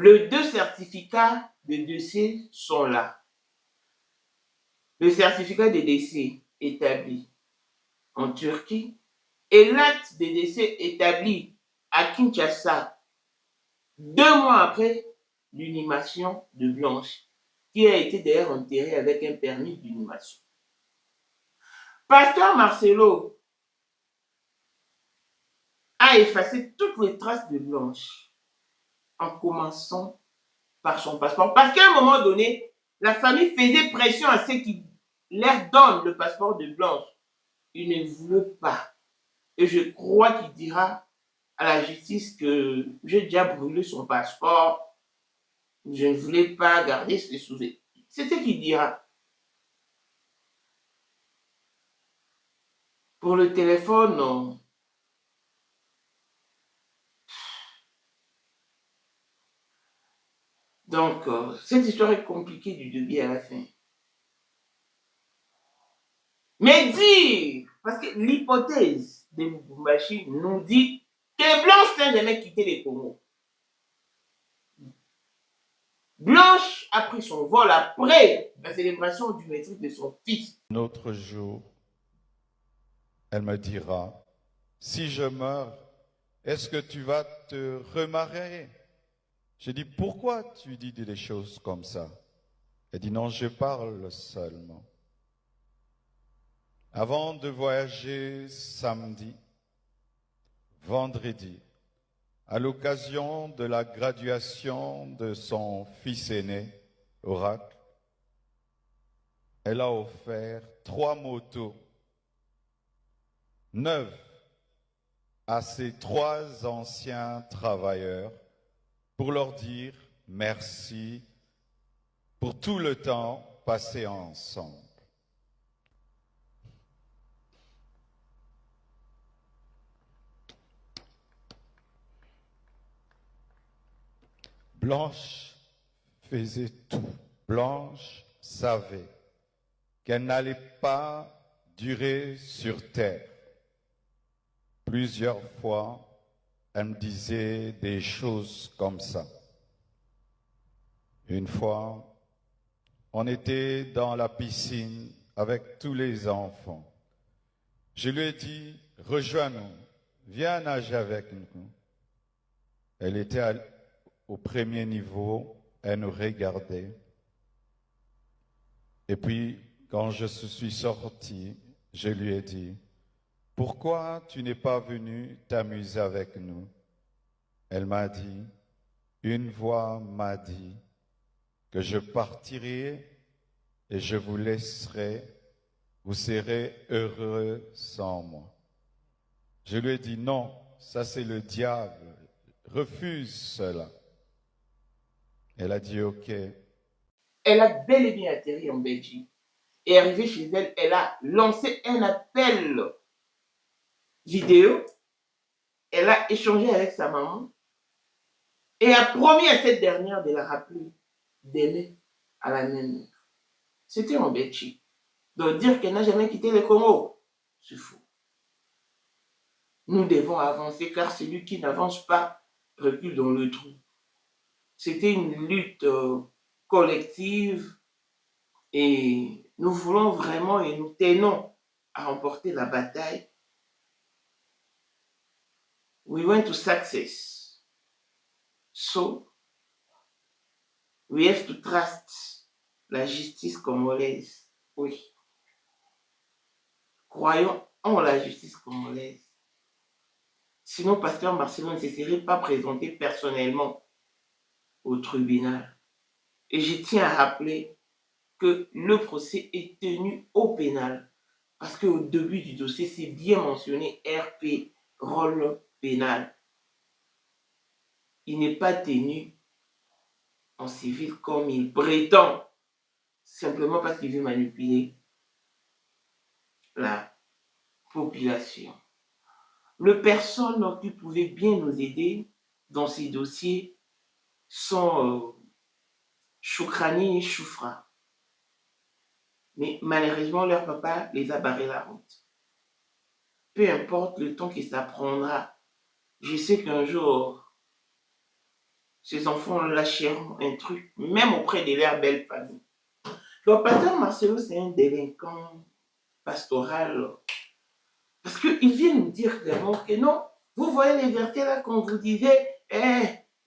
les 2 certificats de décès sont là. Le certificat de décès établi en Turquie et l'acte de décès établi à Kinshasa 2 mois après l'inhumation de Blanche, qui a été d'ailleurs enterrée avec un permis d'inhumation. Pasteur Marcelo a effacé toutes les traces de Blanche en commençant par son passeport. Parce qu'à un moment donné, la famille faisait pression à ceux qui leur donnent le passeport de Blanche. Il ne voulait pas. Et je crois qu'il dira à la justice que j'ai déjà brûlé son passeport. Je ne voulais pas garder ses souvenirs. C'est ce qu'il dira. Pour le téléphone, non. Donc, cette histoire est compliquée du début à la fin. Mais dire, parce que l'hypothèse de Lubumbashi nous dit que Blanche n'a jamais quitté les Congo. Blanche a pris son vol après la célébration du maîtrise de son fils. Un autre jour, elle me dira, si je meurs, est-ce que tu vas te remarier? Je dis, pourquoi tu dis des choses comme ça? Elle dit, non, je parle seulement. Avant de voyager samedi, vendredi, à l'occasion de la graduation de son fils aîné, Oracle, elle a offert 3 motos neuves à ses 3 anciens travailleurs pour leur dire merci pour tout le temps passé ensemble. Blanche faisait tout. Blanche savait qu'elle n'allait pas durer sur terre. Plusieurs fois, elle me disait des choses comme ça. Une fois, on était dans la piscine avec tous les enfants. Je lui ai dit, rejoins-nous, viens nager avec nous. Elle était au premier niveau, elle nous regardait. Et puis, quand je suis sorti, je lui ai dit, pourquoi tu n'es pas venu t'amuser avec nous? Elle m'a dit, une voix m'a dit que je partirai et je vous laisserai, vous serez heureux sans moi. Je lui ai dit, non, ça c'est le diable, refuse cela. Elle a dit, ok. Elle a bel et bien atterri en Belgique. Et arrivée chez elle, elle a lancé un appel vidéo. Elle a échangé avec sa maman et a promis à cette dernière de la rappeler d'aimer à la même heure. C'était en Belgique. Donc dire qu'elle n'a jamais quitté le Congo, c'est faux. Nous devons avancer car celui qui n'avance pas recule dans le trou. C'était une lutte collective et nous voulons vraiment et nous tenons à remporter la bataille. We want to success. So, we have to trust la justice congolaise. Oui. Croyons en la justice congolaise. Sinon, Pasteur Marcelo ne se serait pas présenté personnellement au tribunal. Et je tiens à rappeler que le procès est tenu au pénal. Parce qu'au début du dossier, c'est bien mentionné RP, rôle pénal. Il n'est pas tenu en civil comme il prétend, simplement parce qu'il veut manipuler la population. Les personnes qui pouvaient bien nous aider dans ces dossiers sont Choukrani et Choufra. Mais malheureusement, leur papa les a barré la route. Peu importe le temps que ça prendra, je sais qu'un jour, ces enfants lâcheront un truc, même auprès de leur belle famille. Le pasteur Marcelo, c'est un délinquant pastoral. Parce qu'il vient nous dire clairement que non, vous voyez les versets là qu'on vous disait,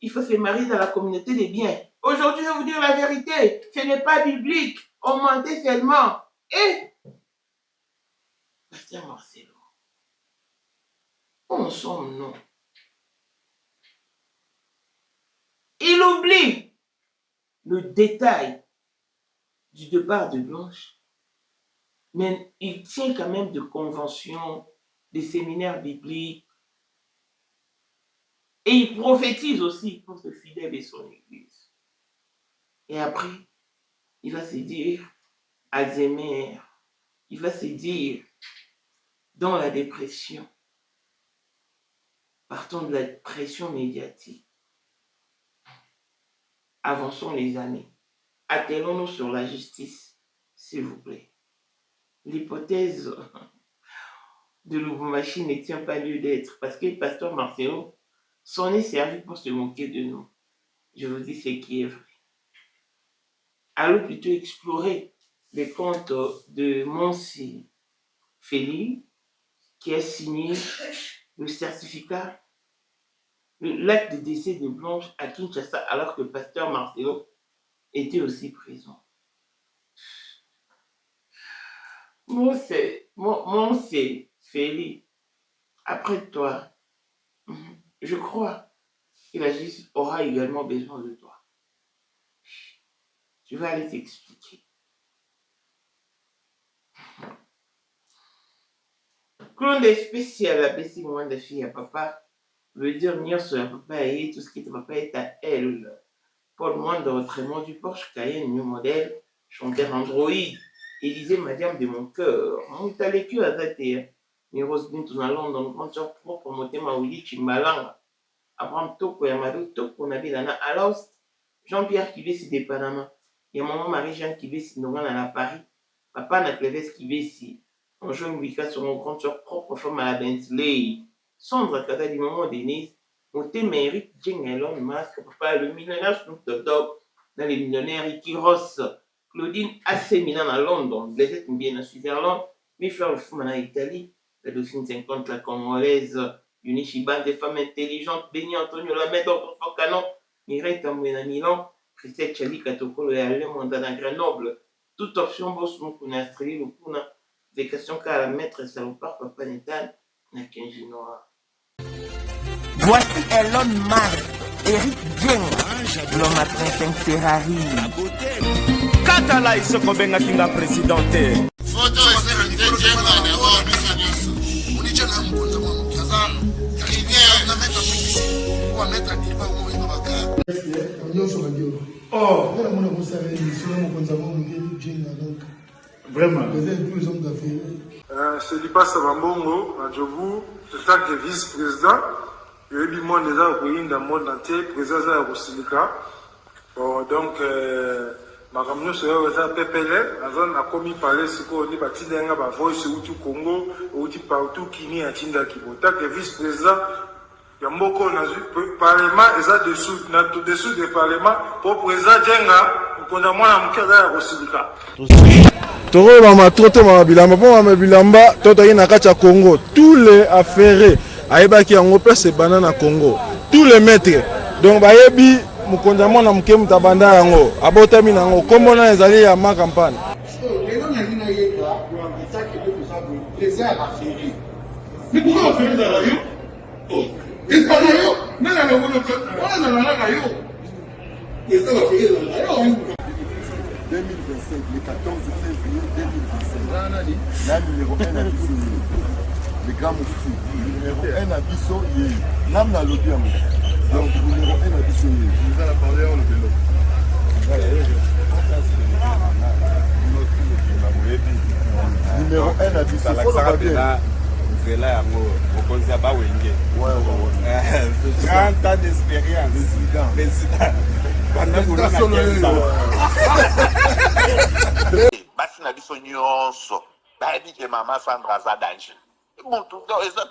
il faut se marier dans la communauté des biens. Aujourd'hui, je vais vous dire la vérité, ce n'est pas biblique, on mentait seulement. Et, pasteur Marcelo, où en sommes-nous? Il oublie le détail du départ de Blanche, mais il tient quand même de conventions, des séminaires bibliques, et il prophétise aussi pour ce fidèle et son église. Et après, il va se dire Alzheimer, il va se dire dans la dépression, partons de la pression médiatique, avançons les années, attelons-nous sur la justice, s'il vous plaît. L'hypothèse de Lubumbashi ne tient pas lieu d'être parce que le pasteur Marcelo s'en est servi pour se moquer de nous. Je vous dis ce qui est vrai. Allons plutôt explorer les comptes de Monsi Félix qui a signé le certificat, l'acte de décès de Blanche à Kinshasa alors que le pasteur Marcelo était aussi présent. Monsi Félix, après toi, je crois que la justice aura également besoin de toi. Je vais aller t'expliquer. Clone spécial à Bessie, moins de fille à papa, veut dire Nyos à papa et tout ce qui te papa est à elle. Paul moins de retraitement du Porsche Cayenne, new modèle, chanteur Android, Élysée Madiam de mon cœur. Mon talécu à Zaté, Miros Bintou à Londres, dans le grand sur propre, monté ma Willy Chimbalanga. Abraham Toko et Amadou Toko, Nabilana Alost, Jean-Pierre qui vit des Panama. Il y a maman Marie-Jeanne qui vit si nous à Paris. Papa n'a Cléves qui vit si. On joue une Wicca sur mon compte sur propre femme à la Bentley. Sandra Kata du moment Denise. Monté Méric Jeng Elon Musk. Papa le millionnaire Snoop Dogg. Dans les millionnaires Ricky Ross. Claudine AC Milan à London. Blaisette bien à Switzerland. Mi faire le fou en Italie. La Dauphine 50 la Congolaise. Unishiban des femmes intelligentes. Béni Antonio Lamette d'autres canon. Mireille Tamboué à Milan. Christelle Chali Katokolo et Alain Mondan à Grenoble. Toute option boss Mokuna Australie Lukuna. Des questions qu'à la maître salopard Papa Netan n'a qu'un génois. Voici Elon Musk, Eric Jeng, l'homme à 35 Ferrari. Katala iso kobenga kinga presidente. Photo est Jenga d'abord, on est déjà là, on il vient à mettre on va mettre à niveau où il va faire. Oh, vraiment. C'est Lipa Savambongo, à Djobu, en tant que vice-président. Il y a eu du monde déjà au pays, dans le monde entier, président de la Rosilika. Donc, ma caméra sur le PPL, la zone a commis parler ce qu'on dit, bâti d'un gars, voice ou tout Congo, ou tout partout qui n'y a tinda qui En tant que vice-président, il y a beaucoup de parlement, et ça dessous, dessous du parlement, pour président Djenga, qu'on a moins à m'cada à Rosilika. Toro mama trote mama bilamba po mama bilamba toto yi na kati ya Congo tous les affaires ayebaki yango pe se banana Congo tous les maîtres donc bayebi mukonza mwana muke mutabanda yango abotami nango kombo na ezali ya ma campagne lelo na lina yeba itaki de kusabu les a affaires mais pourquoi on fait ça là yo oh et pas yo mais là on a là yo et ça va faire là yo 2025, le 14 février 2025. Là, numéro 1 à Bissau, le grand moufti. Numéro 1 à Bissau, l'âme n'a l'audio. Donc, numéro 1 à Bissau. Vous allez parler en le vélo. Numéro 1 à Bissau. Il faut le rappeler. Là, grand tas d'expérience. basi na biso nyonso bayebi ke mama Sandra aza danger mutu eza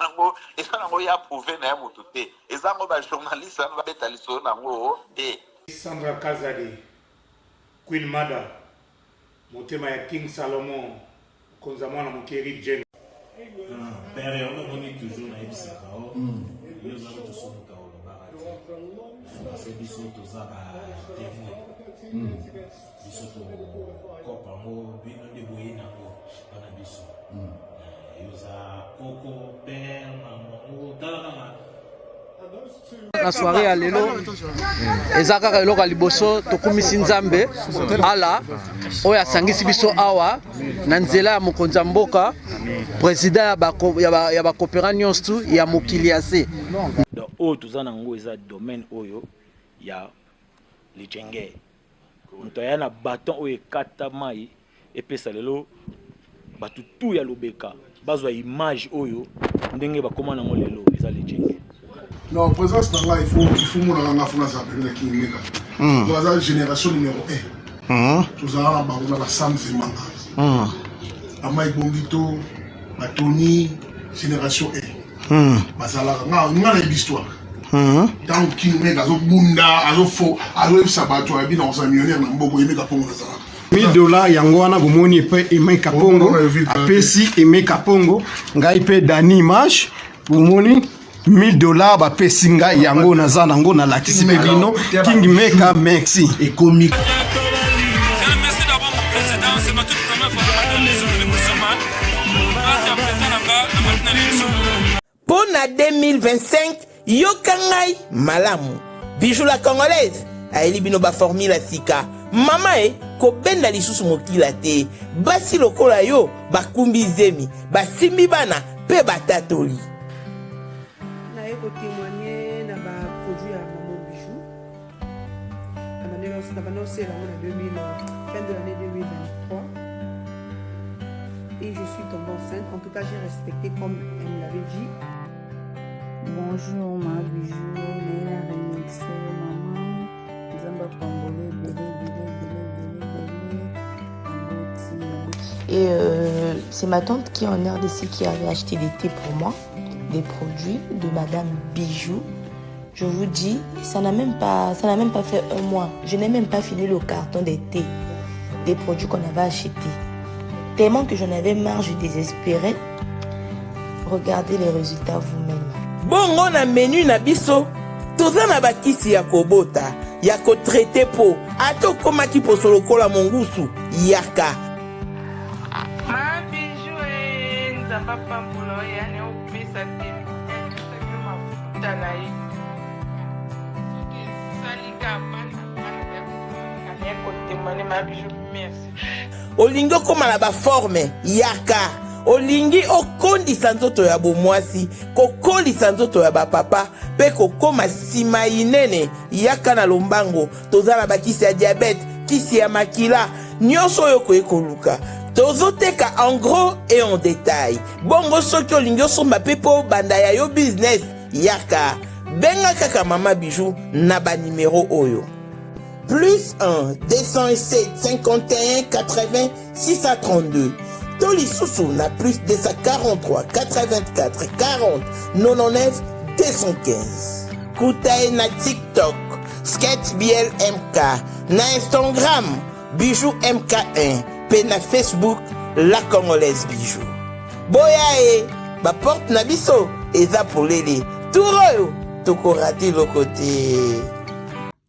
nango ya prouvé na ya mutu te eza ngo ba journaliste na babeta lisolo nango te. Sandra Kazadi, Queen Mada, motema ya King Salomon, konzamwa na mokeri Jen. Père, on est toujours na ebisaka o. Yo za ko somuka o barati. C'est biso to za ba témoin. Biso to ko pango bino de boyina ko bana biso. Yo za koko père maman talaka na soirée ya lelo eza kaka eloko ya liboso tokumisi nzambe ala oyo asangisi biso awa na nzela ya mokonzi ya mboka président ya bakopera nyonso tu ya mokili ya se oyo toza nango eza domaine oyo ya lijenge moto aya na baton oyo ekata mai epesa lelo bato tu ya lobeka bazwa image oyo ndenge bakoma nango lelo eza lijenge. Non, présence dans là, il faut mon France à peine qui est là. Dans la génération numéro 1. Tous à la Sam Zemanga. Amaï Bombito, Tony, génération 1. Basala, on a l'histoire. Dans qui nous met à Bunda, à l'Ofo, à l'Obsabato, à bien dans un millionnaire, dans beaucoup de Pongo. $1000 yango wana bomoni pe Emeka Pongo apesi Emeka Pongo ngai pe Dani Mash bomoni $1000 bapesi ngai yango naza nango na lakisi pe bino King Meka merci et comique. Merci d'avoir mon président, c'est ma toute première fois dans les zones de Moussaman. Merci à président là-bas, Pour la 2025, Yokangai Malamu. Bijou la congolaise. Aeli bino ba formula sika. Mama ko benda lisusu mokila te. Basi lokola yo bakumbi zemi. Basimbi bana pe batatoli. Na eko témoigner na ba produit à Maman Bijou. Na banoncé là en 2000 fin de l'année 2023. Et je suis tombée enceinte. En tout cas, j'ai respecté comme elle me l'avait dit. Bonjour ma Bijou, Néla Remixé, maman, Zamba Pambole, Et c'est ma tante qui est en RDC qui avait acheté des thés pour moi, des produits de Madame Bijou. Je vous dis, ça n'a même pas fait un mois. Je n'ai même pas fini le carton des thés, des produits qu'on avait achetés. Tellement que j'en avais marre, je désespérais. Regardez les résultats vous-même. Bongo na menu na biso toza na bakisi ya kobota ya ko traiter po ato koma ki posolo kola mongusu yaka ma Bijou nzamba pambulo yani opesa te mafuta na ye salika pana ya kotemane ma Bijou merci olingo koma na ba forme yaka olingi okondisa nzoto ya bomwasi kokolisa nzoto ya bapapa pe kokoma sima inene yaka na lombango tozala bakisi ya diabete kisi ya makila nyonso oyo koyekoluka tozoteka en gros et en détail bongo soki olingi osomba pe po banda ya yo business yaka benga kaka Mama Bijou na banimero oyo plus 1 207 51 80 632 Toli Soussou na plus 243 84 40 99 215. Koutae na TikTok, Sketch BLMK, na Instagram, Bijou MK1, pe na Facebook, La Congolaise Bijou. Boya ba porte na biso, eza polele. Touroyo, toko rate le côté.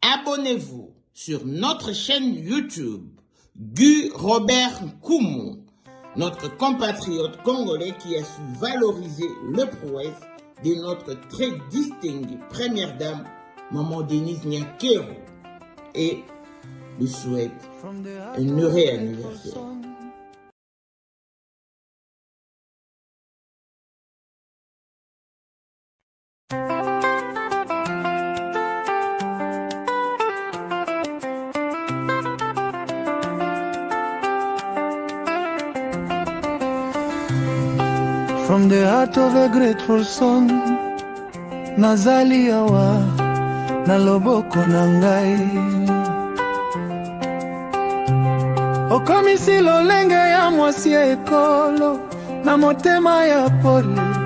Abonnez-vous sur notre chaîne YouTube, Gu Robert Koumou. Notre compatriote congolais qui a su valoriser le prouesse de notre très distinguée première dame, Maman Denise Nyakero, et lui souhaite un heureux anniversaire. From the heart of a grateful son, nazali awa na loboko na ngai. Okomisi lolenge ya mwasi ekolo na motema ya pole.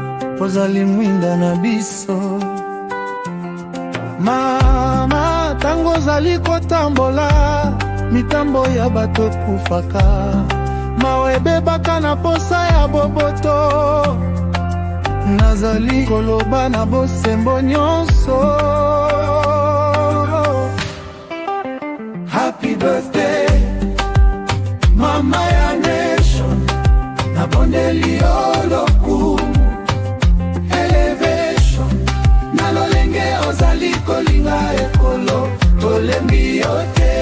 ozali mwinda na biso. Mama, tango ozali kotambola, mitambo ya bato kufaka, mawe ebebaka na posa ya boboto, nazali koloba na bosembo nyonso. Happy birthday, mama ya nation, nabondeli yo lokumu, elevation, nalolenge ozali kolinga ekolo, tolembi yo te.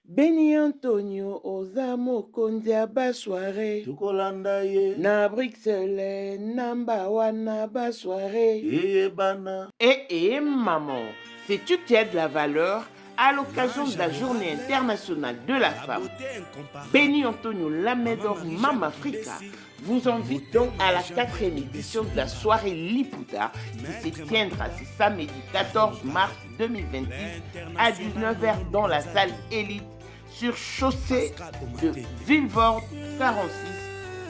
Beni Antonio oza mokonzi ya basoire tukolanda ye na Bruxelles namba wana basoire eyebana. Maman, sais-tu qu'il y a de la valeur à l'occasion de la journée internationale de la femme? Beni Antonio Lamedor Mama Africa vous invite donc à la 4e édition de la soirée Liputa qui se tiendra ce samedi 14 mars 2026 à 19h dans la salle Élite sur chaussée de Villevorde 46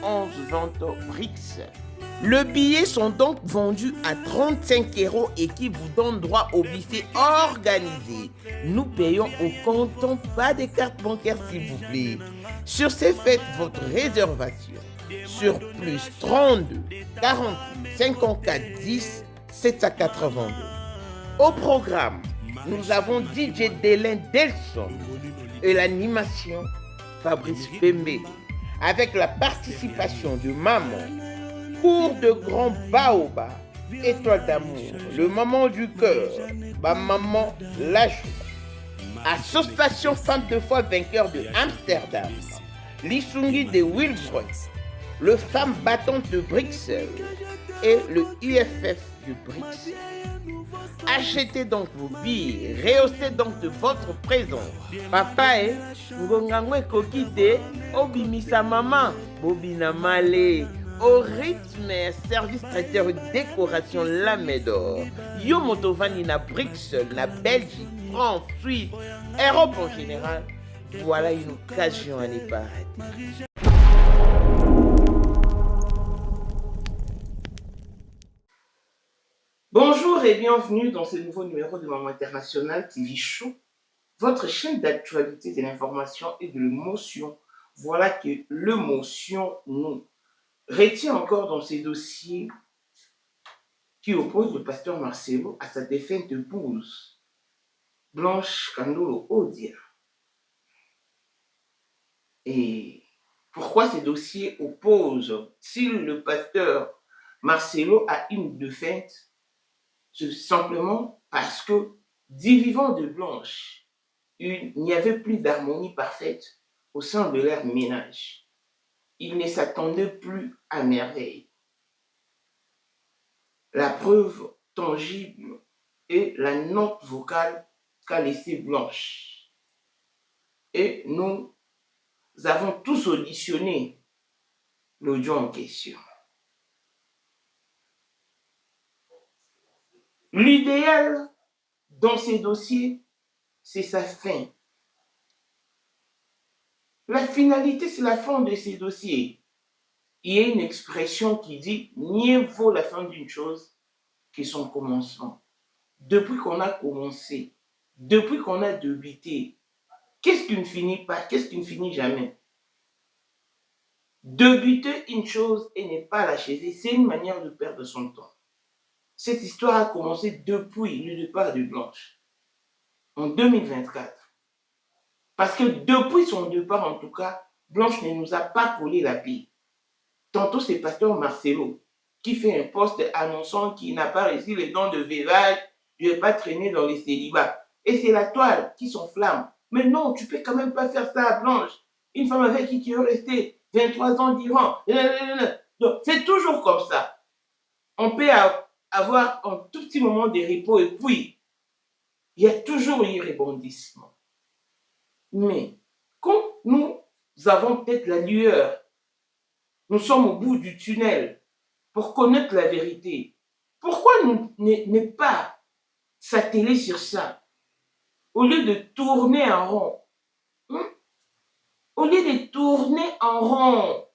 11 Vento Brix. Les billets sont donc vendus à 35 € et qui vous donne droit au buffet organisé. Nous payons au comptant, pas de carte bancaire s'il vous plaît. Sur ce, faites votre réservation sur plus 32 46 54 10 782. Au programme, nous avons DJ Délin Delson et l'animation Fabrice Pembe avec la participation de Maman, Cours de Grand Baoba, Étoile d'amour, le Maman du cœur, ma maman la joie, Association Femmes de foi vainqueurs de Amsterdam, l'Isungi de Wilbrod, le Femmes battantes de Bruxelles et le UFF de Bruxelles. Achetez donc vos billets, rehaussez donc de votre présence. Papa ngongangwe kokite, obimisa maman, bobina male, au rythme, service traiteur décoration Lamedor, yo motovani na Bruxelles, na Belgique, France, Suisse, Europe en général. Voilà une occasion à ne pas rater. Bonjour et bienvenue dans ce nouveau numéro de Maman International TV Show, votre chaîne d'actualité, de l'information et de l'émotion. Voilà que l'émotion nous retient encore dans ces dossiers qui opposent le pasteur Marcelo à sa défunte épouse, Blanche Kandolo Odia. Et pourquoi ces dossiers opposent si le pasteur Marcelo a une défunte? C'est simplement parce que, du vivant de Blanche, il n'y avait plus d'harmonie parfaite au sein de leur ménage. Ils ne s'attendaient plus à merveille. La preuve tangible est la note vocale qu'a laissée Blanche. Et nous avons tous auditionné l'audio en question. L'idéal dans ces dossiers, c'est sa fin. La finalité, c'est la fin de ces dossiers. Il y a une expression qui dit « mieux vaut la fin d'une chose que son commencement ». Depuis qu'on a commencé, depuis qu'on a débuté, qu'est-ce qui ne finit pas? Qu'est-ce qui ne finit jamais? Débuter une chose et ne pas l'achever, c'est une manière de perdre son temps. Cette histoire a commencé depuis le départ de Blanche, en 2024. Parce que depuis son départ, en tout cas, Blanche ne nous a pas collé la paix. Tantôt, c'est pasteur Marcelo qui fait un post annonçant qu'il n'a pas reçu les dons de veuvage, je ne vais pas traîner dans les célibats. Et c'est la toile qui s'enflamme. Mais non, tu ne peux quand même pas faire ça à Blanche. Une femme avec qui tu es resté 23 ans durant. Donc, c'est toujours comme ça. On peut avoir un tout petit moment de repos et puis il y a toujours eu rebondissement. Mais quand nous avons peut-être la lueur, nous sommes au bout du tunnel pour connaître la vérité. Pourquoi ne pas s'atteler sur ça au lieu de tourner en rond? Au lieu de tourner en rond,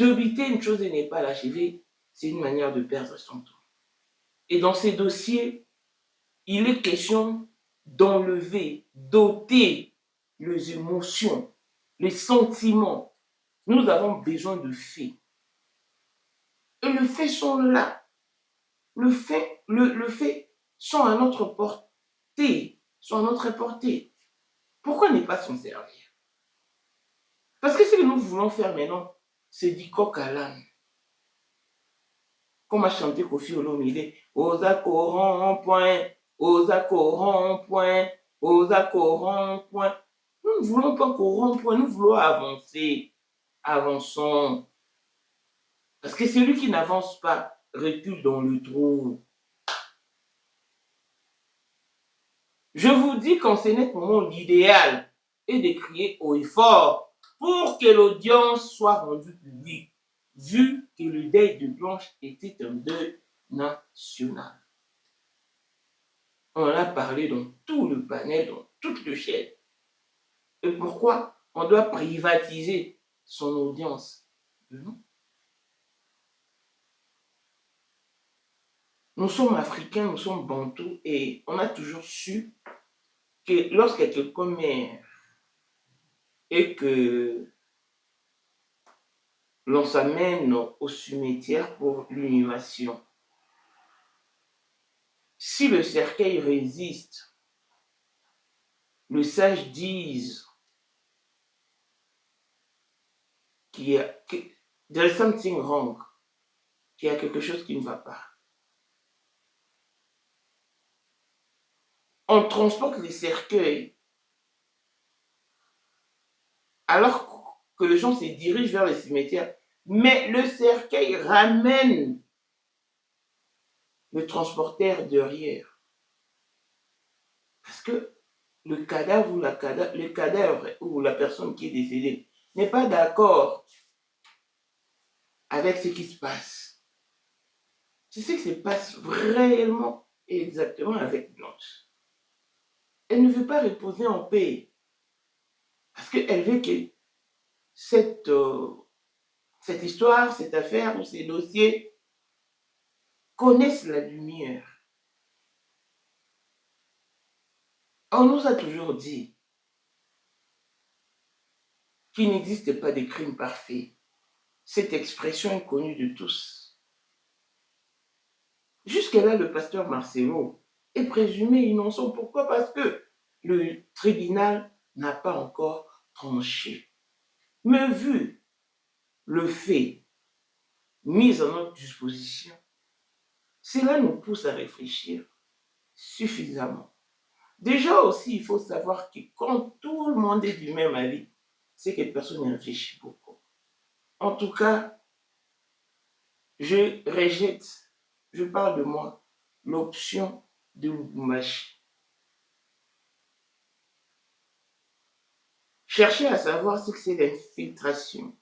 debiter une chose et n'est pas l'achever, c'est une manière de perdre son temps. Et dans ces dossiers, il est question d'enlever, d'ôter les émotions, les sentiments. Nous avons besoin de faits. Et les faits sont là. Le fait sont à notre portée. Pourquoi ne pas s'en servir? Parce que ce que nous voulons faire maintenant, c'est du coq à l'âne. Comme a chanté Kofi Olomide, Osako rond-point, Osako rond-point, Osako rond-point. Nous ne voulons pas qu'au rond-point, nous voulons avancer. Avançons. Parce que celui qui n'avance pas recule dans le trou. Je vous dis qu'en ce net moment, l'idéal est de crier haut et fort pour que l'audience soit rendue publique, vu que le deuil de Blanche était un deuil national. On en a parlé dans tout le panel, dans toute le chaîne. Et pourquoi on doit privatiser son audience? Nous sommes africains, nous sommes bantous et on a toujours su que lorsqu'il y a quelqu'un meurt et que l'on s'amène au cimetière pour l'inhumation, si le cercueil résiste, les sages disent qu'il y a there is something wrong, qu'il y a quelque chose qui ne va pas. On transporte les cercueils alors que les gens se dirigent vers les cimetières, mais le cercueil ramène le transporteur derrière. Parce que le cadavre ou la personne qui est décédée n'est pas d'accord avec ce qui se passe. C'est ce qui se passe réellement et exactement avec Blanche. Elle ne veut pas reposer en paix. Parce qu'elle veut que cette histoire, cette affaire ou ces dossiers connaissent la lumière. On nous a toujours dit qu'il n'existe pas de crime parfait. Cette expression est connue de tous. Jusque-là, le pasteur Marcelo est présumé innocent. Pourquoi? Parce que le tribunal n'a pas encore tranché. Mais vu le fait mis à notre disposition, cela nous pousse à réfléchir suffisamment. Déjà aussi, il faut savoir que quand tout le monde est du même avis, c'est que personne ne réfléchit beaucoup. En tout cas, je rejette, je parle de moi, l'option de Lubumbashi. Cherchez à savoir ce que c'est l'infiltration.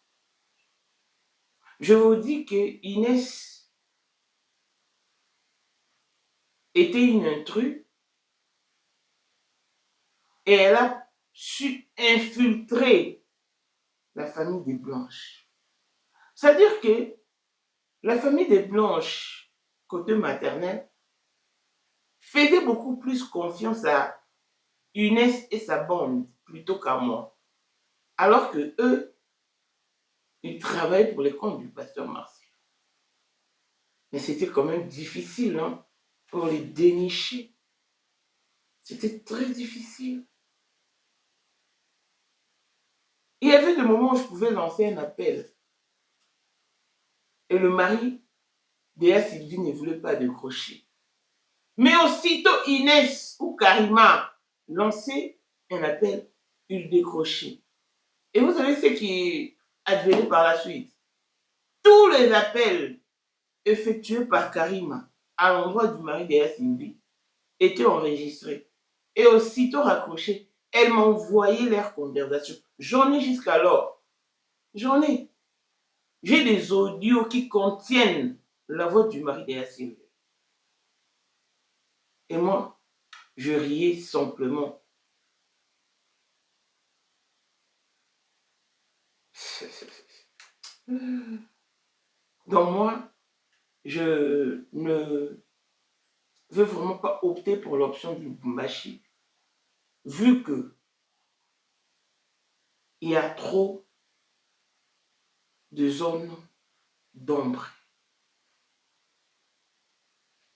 Je vous dis que Inès était une intruse et elle a su infiltrer la famille des Blanches. C'est-à-dire que la famille des Blanches, côté maternel, faisait beaucoup plus confiance à Inès et sa bande plutôt qu'à moi. Alors que eux, ils travaillaient pour les comptes du pasteur Martial. Mais c'était quand même difficile pour les dénicher. C'était très difficile. Il y avait des moments où je pouvais lancer un appel. Et le mari, Déa Sylvie, ne voulait pas décrocher. Mais aussitôt Inès ou Karima lançaient un appel, ils décrochaient. Et vous savez ce qui advenait par la suite? Tous les appels effectués par Karima à l'endroit du mari Déa Sylvie étaient enregistrés. Et aussitôt raccrochés, elle m'envoyait leur conversation. J'en ai jusqu'alors. J'en ai. J'ai des audios qui contiennent la voix du mari de Sylvie. Et moi, je riais simplement. Donc moi, je ne veux vraiment pas opter pour l'option du Lubumbashi, vu que il y a trop de zones d'ombre.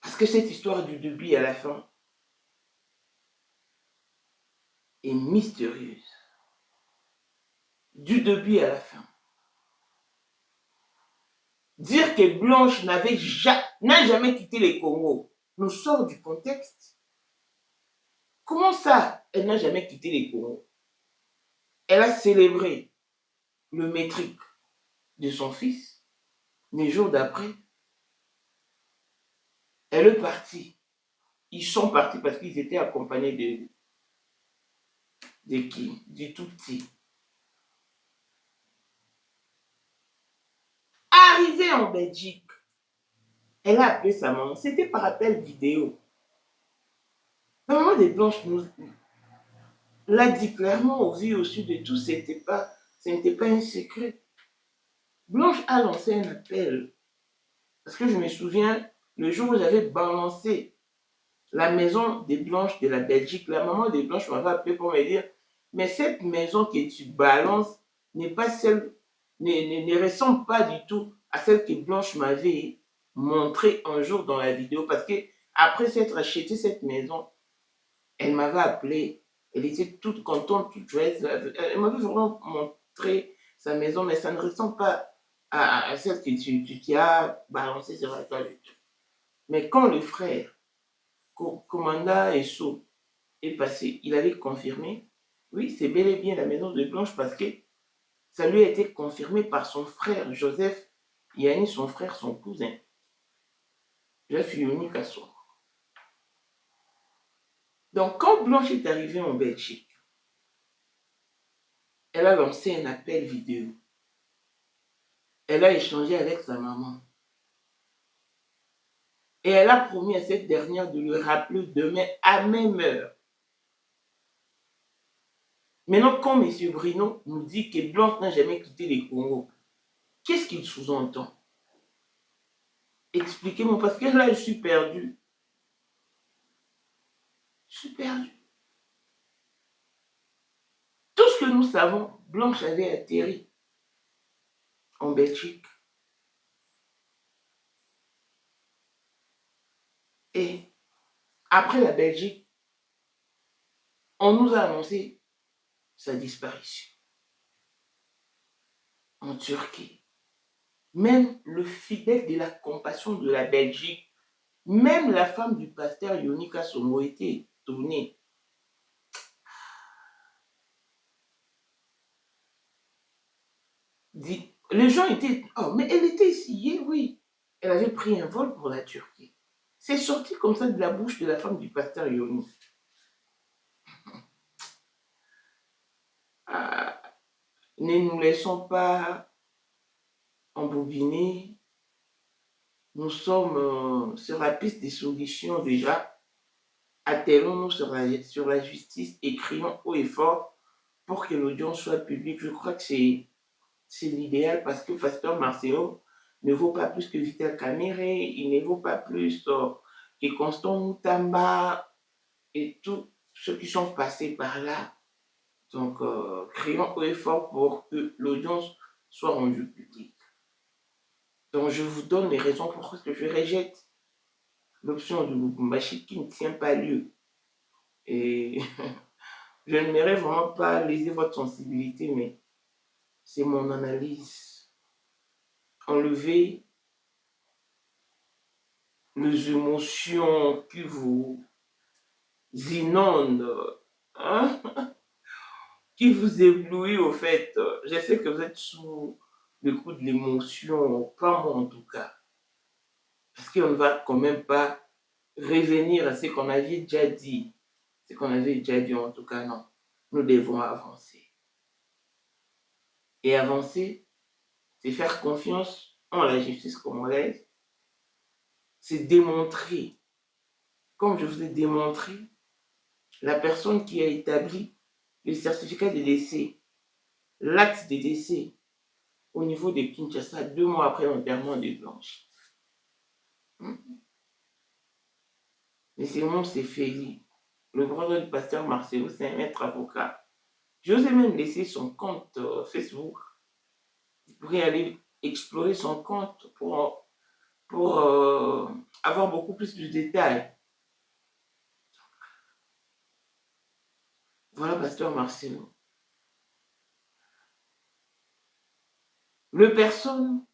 Parce que cette histoire du début à la fin est mystérieuse. Du début à la fin. Dire que Blanche n'a jamais quitté les Congo nous sort du contexte. Comment ça, elle n'a jamais quitté les Congo? Elle a célébré le métrique de son fils, les jours d'après, elle est partie. Ils sont partis parce qu'ils étaient accompagnés de qui? Du tout petit. Arrivée en Belgique, elle a appelé sa maman. C'était par appel vidéo. La maman de Blanche nous l'a dit clairement au vu au sud de tout, ce n'était pas un secret. Blanche a lancé un appel. Parce que je me souviens, le jour où j'avais balancé la maison des Blanches de la Belgique, la maman des Blanches m'avait appelé pour me dire, mais cette maison que tu balances n'est pas celle, ne ressemble pas du tout à celle que Blanche m'avait montrée un jour dans la vidéo. Parce que après s'être acheté cette maison, elle m'avait appelé, elle était toute contente, toute joyeuse. Elle m'avait vraiment montré sa maison, mais ça ne ressemble pas à celle que tu as balancée sur la toile. Mais quand le frère, commandant Esso, est passé, il avait confirmé, oui, c'est bel et bien la maison de Blanche parce que ça lui a été confirmé par son frère Joseph Yanni, son frère, son cousin. Joseph Yoni Kasso. Donc, quand Blanche est arrivée en Belgique, elle a lancé un appel vidéo. Elle a échangé avec sa maman. Et elle a promis à cette dernière de lui rappeler demain à même heure. Maintenant, quand M. Bruno nous dit que Blanche n'a jamais quitté les Congo, qu'est-ce qu'il sous-entend? Expliquez-moi, parce que là, je suis perdu. Je suis perdu. Tout ce que nous savons, Blanche avait atterri en Belgique. Et après la Belgique, on nous a annoncé sa disparition en Turquie. Même le fidèle de la compassion de la Belgique, même la femme du pasteur Yonika Somo était étonnée. Les gens étaient... Oh, mais elle était ici, oui. Elle avait pris un vol pour la Turquie. C'est sorti comme ça de la bouche de la femme du pasteur Yoni. Ne nous laissons pas embobiner. Nous sommes sur la piste des solutions déjà. Attelons-nous sur la justice et crions haut et fort pour que l'audience soit publique. Je crois que c'est l'idéal parce que Pasteur Marcelo ne vaut pas plus que Vital Kamere, il ne vaut pas plus que Constant Moutamba et tous ceux qui sont passés par là. Donc, crions haut et fort pour que l'audience soit rendue publique. Donc, je vous donne les raisons pour lesquelles je rejette l'option du Lubumbashi qui ne tient pas lieu. Et je ne m'aimerais vraiment pas léser votre sensibilité, mais c'est mon analyse. Enlever les émotions qui vous inondent, hein? Qui vous éblouit au fait. Je sais que vous êtes sous le coup de l'émotion, pas moi en tout cas. Parce qu'on ne va quand même pas revenir à ce qu'on avait déjà dit. Ce qu'on avait déjà dit en tout cas, non. Nous devons avancer. Et avancer, c'est faire confiance en la justice congolaise. C'est démontrer, comme je vous ai démontré, la personne qui a établi le certificat de décès, l'acte de décès, au niveau de Kinshasa 2 mois après l'enterrement de Blanche. Mais c'est mon c'est Félix. Le brother du pasteur Marcelo, c'est un maître avocat. J'osais même laisser son compte Facebook. Vous pourrez aller explorer son compte pour avoir beaucoup plus de détails. Voilà, pasteur Marcelo. Les personnes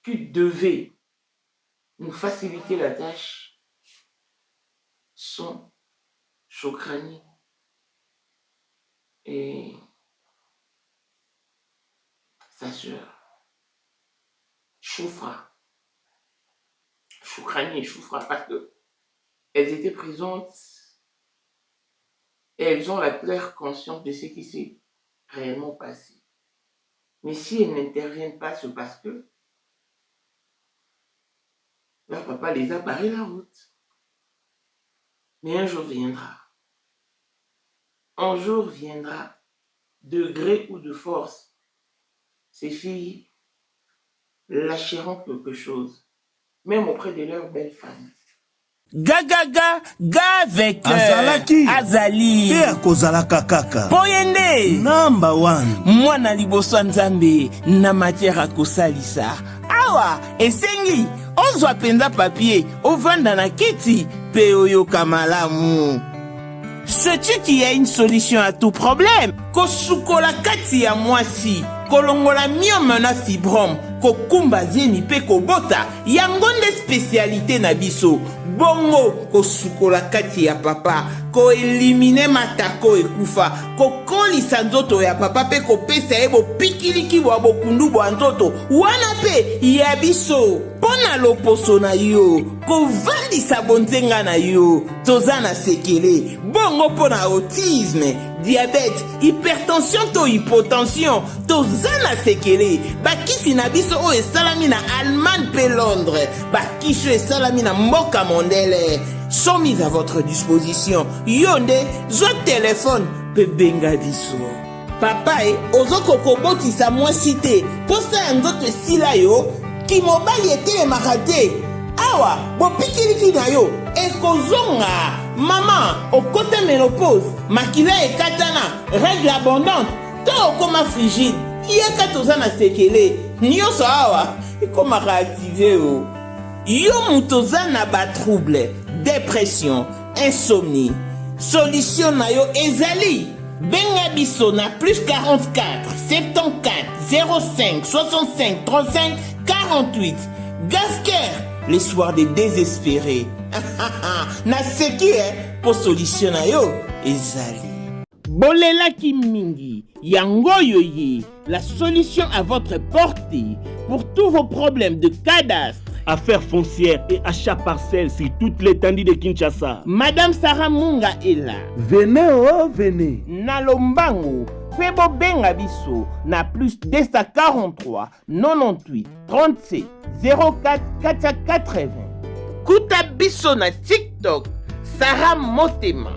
qui devaient nous faciliter la tâche sont Chokrani et sa sœur Choufra. Chokrani et Choufra, parce qu'elles étaient présentes et elles ont la claire conscience de ce qui s'est réellement passé. Mais si elles n'interviennent pas, c'est parce que leur papa les a barré la route. Mais un jour viendra. Un jour viendra, de gré ou de force. Ces filles lâcheront quelque chose, même auprès de leurs belles femmes. Gagaga avec Azali te akozalaka kaka Boyende number 1 mwana liboso nzambe na matière akosalisa awa esengi ozwa penza papier ovanda na kiti pe oyoka malamu. Sais-tu qu'il y a une solution à tout problème? Kosukola kati ya mwasi kolongola myome na fibrome kokumba zemi pe kobota yango nde spécialité na biso. Bongo kosukola kati ya papa ko elimine matako ekufa kokolisa nzoto ya papa pe kopesa ye bopikiliki bwa bokundu bwa nzoto wana pe ya biso pona loposo na yo kovandisa bonzenga na yo toza na sekele bongo pona autisme diabète hypertension to hypotension toza na sekele bakisi na biso oyo esalami na Allemagne pe Londres bakisi oyo esalami na mboka mondele sont mis à votre disposition. Yonde, zo téléphone, pe benga biso. Papa ozoko koboti sa moi cité. Posta nzoto sila yo, ki mobali ete marate. Awa, bo pikiliki na yo, ekozonga. Maman, okote ménopause, makila ekatana, règle abondante, to okoma frigide. Yeka tozana sekele. Nyoso awa, ekoma réactiver yo. Yo mutoza na ba trouble, dépression, insomnie. Solution na yo ezali. Benga biso na plus 44 74 05 65 35 48. Gasker, les soirs des désespérés. Na seki pour solution na yo ezali. Bolela ki mingi, yango yoye, la solution à votre portée pour tous vos problèmes de cadastre, affaires foncières et achats parcelles sur toute l'étendue de Kinshasa. Madame Sarah Munga est là. Venez, oh, venez. Nalombango, Febo Benga Biso, na plus 243 98 37 04 480. Kuta Biso na TikTok, Sarah Motema.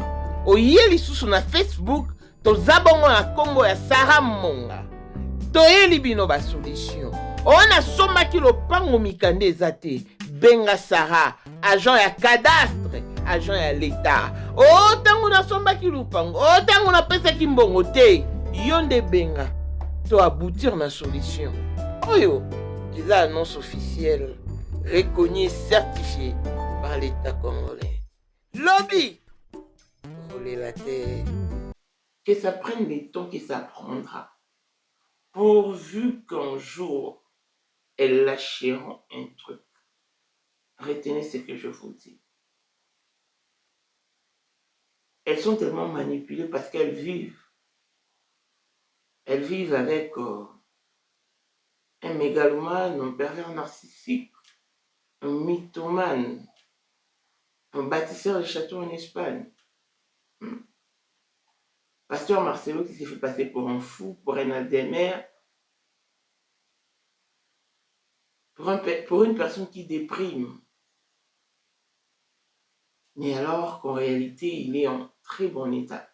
Oyeli susu na Facebook, tozabongo na Congo ya Sarah Munga. Toyeli bino ba solution. On a somaki lopango mikande ezate benga Sarah agent ya cadastre agent ya l'État tango na sombaki lopango tango na pesa kimbongo te yonde benga to aboutir na solution oyo eza annonce officielle reconnue et certifiée par l'État congolais. Lobby roulez la terre. Que ça prenne le temps que ça prendra, pourvu qu'un jour elles lâcheront un truc. Retenez ce que je vous dis. Elles sont tellement manipulées parce qu'elles vivent. Elles vivent avec un mégalomane, un pervers narcissique, un mythomane, un bâtisseur de châteaux en Espagne. Pasteur Marcelo qui s'est fait passer pour un fou, pour un Alzheimer, pour une personne qui déprime. Mais alors qu'en réalité, il est en très bon état.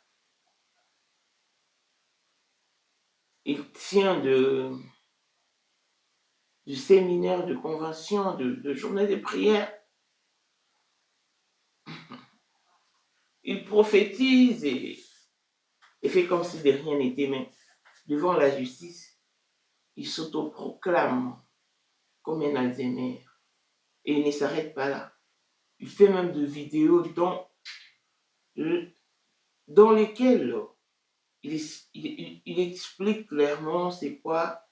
il tient du séminaire, de convention, de journée de prière. Il prophétise et fait comme si de rien n'était, mais devant la justice, il s'autoproclame comme un Alzheimer. Et il ne s'arrête pas là. Il fait même des vidéos dans lesquelles il explique clairement c'est quoi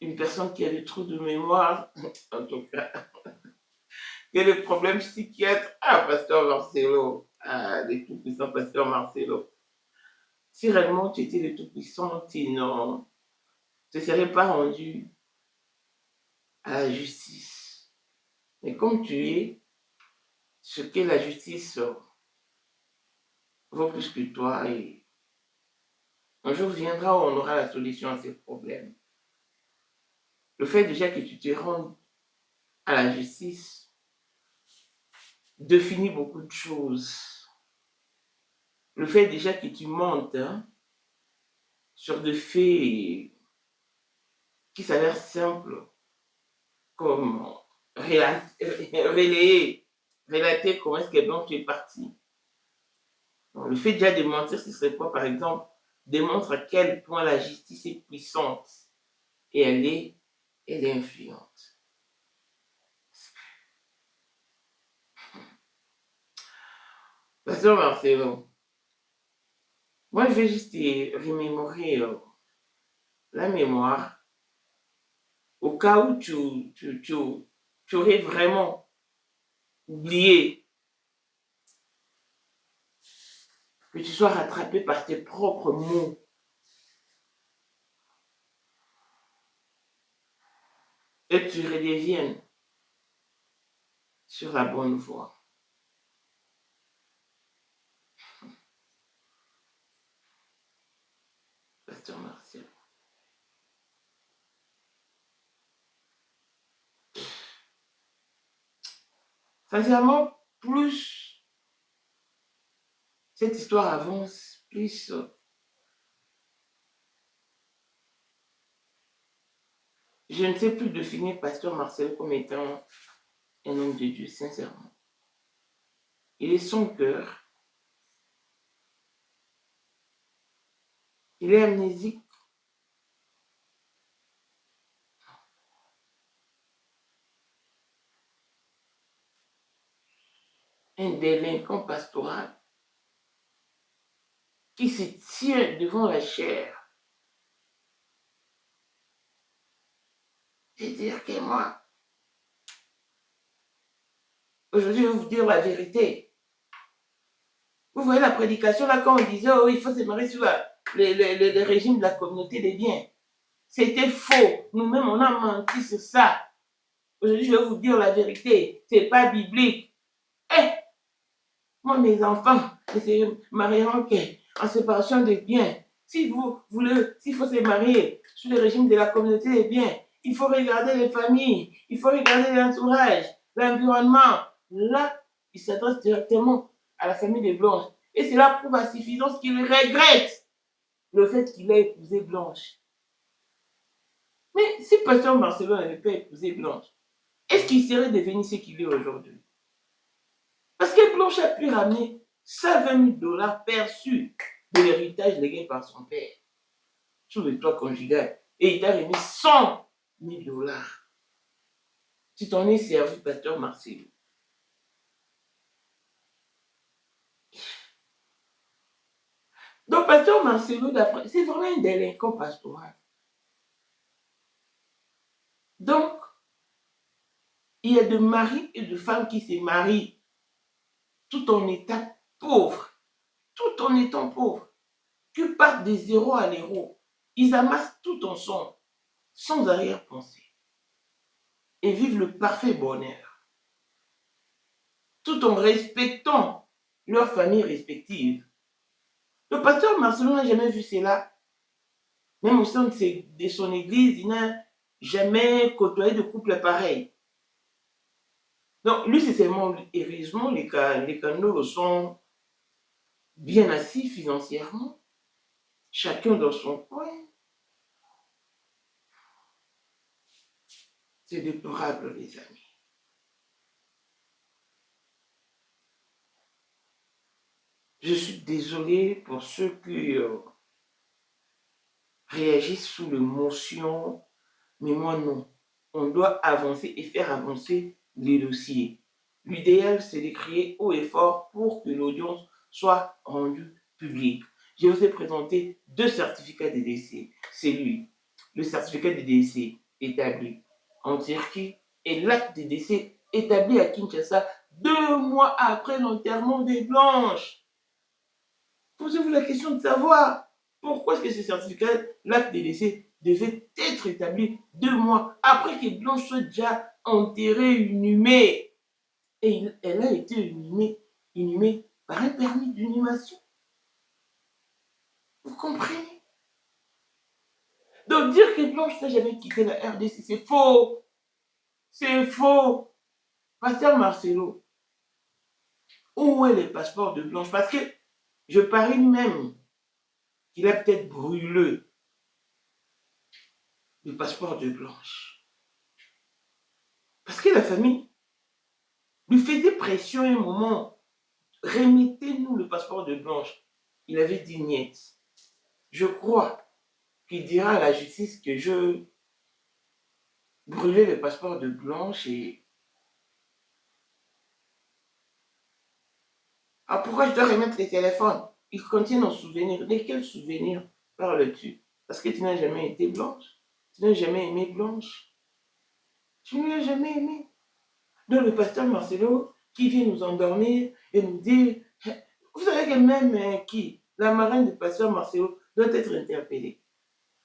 une personne qui a des trous de mémoire, en tout cas, qui a des problèmes psychiatriques. Ah, Pasteur Marcelo, le tout-puissant Pasteur Marcelo. Si réellement tu étais le tout-puissant, tu ne serais pas rendu à la justice. Mais comme tu es, ce qu'est la justice vaut plus que toi, et un jour viendra où on aura la solution à ces problèmes. Le fait déjà que tu te rendes à la justice définit beaucoup de choses. Le fait déjà que tu montes sur des faits qui s'avèrent simples, comme relater comment est-ce que donc tu es parti. Donc, le fait déjà de mentir, ce serait quoi, par exemple, démontre à quel point la justice est puissante et elle est influente. Pasteur Marcelo, moi je vais juste remémorer la mémoire au cas où tu aurais vraiment oublié, que tu sois rattrapé par tes propres mots. Et que tu redeviennes sur la bonne voie. Pasteur Marcel. Sincèrement, plus cette histoire avance, plus je ne sais plus définir Pasteur Marcel comme étant un homme de Dieu, sincèrement. Il est son cœur. Il est amnésique. Un délinquant pastoral qui se tient devant la chair et dire que moi, aujourd'hui, je vais vous dire la vérité. Vous voyez la prédication là, quand on disait, oh, il faut se marier sur le régime de la communauté des biens. C'était faux. Nous-mêmes, on a menti sur ça. Aujourd'hui, je vais vous dire la vérité. Ce n'est pas biblique. Moi, mes enfants, ils se marieront en séparation des biens. Si vous voulez, s'il faut se marier sous le régime de la communauté des biens, il faut regarder les familles, il faut regarder l'entourage, l'environnement. Là, il s'adresse directement à la famille des Blanches. Et cela prouve à suffisance qu'il regrette le fait qu'il ait épousé Blanche. Mais si Pasteur Marcelo n'avait pas épousé Blanche, est-ce qu'il serait devenu ce qu'il est aujourd'hui? Parce que Blanche a pu ramener 120 000 $ perçus de l'héritage légué par son père sous le toit conjugal. Et il t'a remis 100 000 $. Tu t'en es servi, Pasteur Marcelo. Donc, Pasteur Marcelo, c'est vraiment un délinquant pastoral. Donc, il y a de maris et de femmes qui se marient tout en étant pauvres, tout en étant pauvres, qui partent de zéro à l'héros. Ils amassent tout ensemble, sans arrière-pensée, et vivent le parfait bonheur, tout en respectant leurs familles respectives. Le pasteur Marcelo n'a jamais vu cela. Même au sein de son église, il n'a jamais côtoyé de couple pareil. Donc, lui, c'est seulement, heureusement, les canaux sont bien assis financièrement. chacun dans son coin. C'est déplorable, les amis. Je suis désolé pour ceux qui réagissent sous l'émotion, mais moi non. On doit avancer et faire avancer les dossiers. L'idéal, c'est de crier haut et fort pour que l'audience soit rendue publique. Je vous ai présenté 2 certificats de décès. C'est lui, le certificat de décès établi en Turquie et l'acte de décès établi à Kinshasa 2 mois après l'enterrement des Blanches. Posez-vous la question de savoir pourquoi est-ce que ce certificat, l'acte de décès, devait être établi 2 mois après que Blanche soit déjà enterrée, inhumée. Et elle a été inhumée par un permis d'inhumation. Vous comprenez? Donc dire que Blanche n'a jamais quitté la RDC, c'est faux. C'est faux. Pasteur Marcelo, où est le passeport de Blanche? Parce que je parie même qu'il a peut-être brûlé le passeport de Blanche. Parce que la famille lui faisait pression à un moment. Remettez-nous le passeport de Blanche. Il avait dit niet. Je crois qu'il dira à la justice que je brûlais le passeport de Blanche et... Ah, pourquoi je dois remettre les téléphones? Ils contiennent un souvenir. De quel souvenir parles-tu? Parce que tu n'as jamais été Blanche. Tu n'as jamais aimé Blanche. Tu ne l'as jamais aimé. Donc le pasteur Marcelo qui vient nous endormir et nous dire, vous savez que même qui, la marraine du pasteur Marcelo doit être interpellée.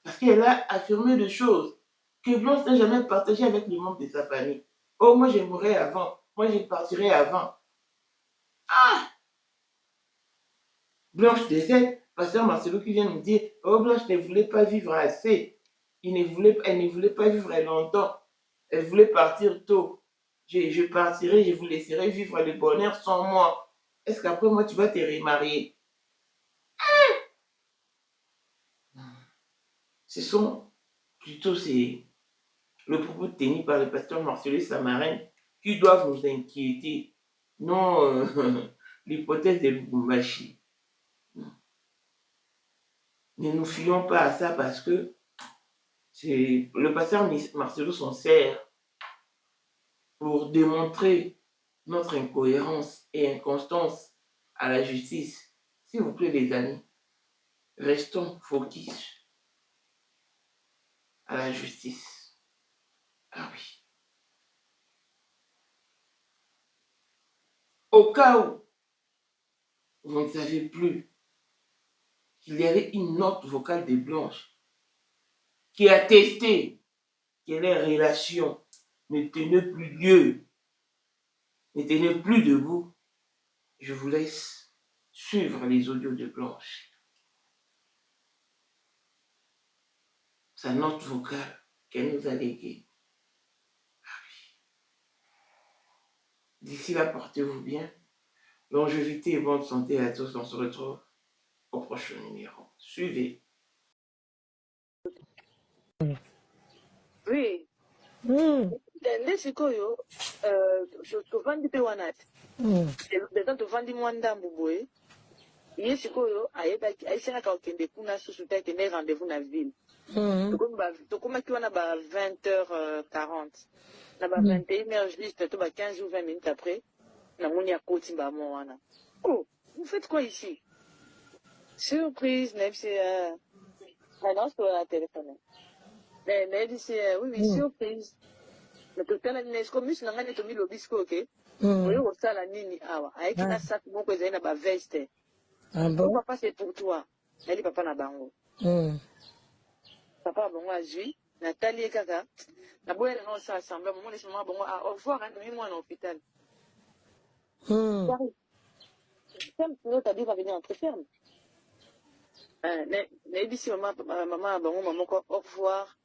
Parce qu'elle a affirmé des choses que Blanche n'a jamais partagées avec les membres de sa famille. Oh, moi je mourrai avant. Moi je partirai avant. Ah! Blanche décède, pasteur Marcelo qui vient nous dire, oh Blanche ne voulait pas vivre assez. Elle ne voulait pas vivre longtemps. Elle voulait partir tôt. Je partirai, je vous laisserai vivre le bonheur sans moi. Est-ce qu'après moi tu vas te remarier? Ce sont plutôt le propos tenu par le pasteur Marcelo et sa marraine qui doivent nous inquiéter. Non l'hypothèse de Lubumbashi. Ne nous fions pas à ça parce que le pasteur Marcelo s'en sert pour démontrer notre incohérence et inconstance à la justice. S'il vous plaît les amis, restons focus à la justice. Ah oui. Au cas où vous ne savez plus qu'il y avait une note vocale de Blanche qui attestait que les relations ne tenaient plus lieu, ne tenaient plus debout, je vous laisse suivre les audios de Blanche. Sa note vocale qu'elle nous a léguée. Ah oui. D'ici là, portez-vous bien. Longévité et bonne santé à tous. On se retrouve au prochain numéro. Suivez. Oui. Nde sikoyo tovandi mpe wana te deza tovandi mwa ndambu boye ye sikoyo ayisenaka kokende kuna susu te akende rendez-vous na ville tokomaki wana ba 20h40 na ba 21h juste to ba 15 ou 20 minutes après namoni akoti mbamo wana. Oh, vous faites quoi ici? Surprise, même c'est non, c'est la téléphone. Mais dit c'est oui, surprise. Mais tout à l'heure, est-ce que nous sommes en train de lobisco, ok? Oui, on sait la nini awa. Avec un sac bon que j'ai na ba veste. Bon papa c'est pour toi. Elle papa na bango. Papa bango a joué. Nathalie kaka. Na boya na ça ensemble. Maman laisse maman bango au revoir hein, moi en hôpital. Ferme, sinon ta vie va venir entre ferme. Mais ici maman bango maman au revoir.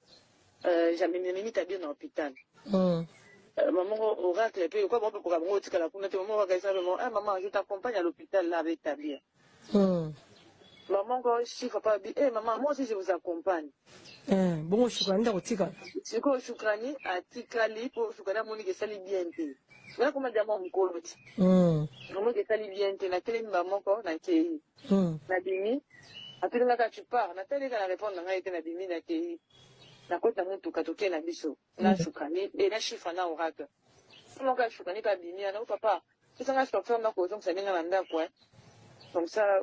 Jamais mis ta bien en hôpital. Maman oracle puis quoi bon pour maman tu la maman va ça maman je t'accompagne à l'hôpital là avec ta bien. Maman, quand chiffre pas bien, maman, moi aussi je vous accompagne. Bon, Shukrani, d'accord. C'est quoi Shukrani, à Tikali, pour Shukrani, mon que ça lui bien. Là, comment dire, mon coloti. Maman, que ça lui bien, na télé, maman, quand, na kei. Na bimi, après, là, tu pars, na télé, la réponse, na été na bimi, na kei. Na côte, na mon tout katoké, na biso. Na Shukrani, et na chiffre, na oracle. Comment quand Shukrani, pas bimi, na papa. C'est ça, je peux faire ma cause, donc ça vient à l'anda, quoi. Comme ça,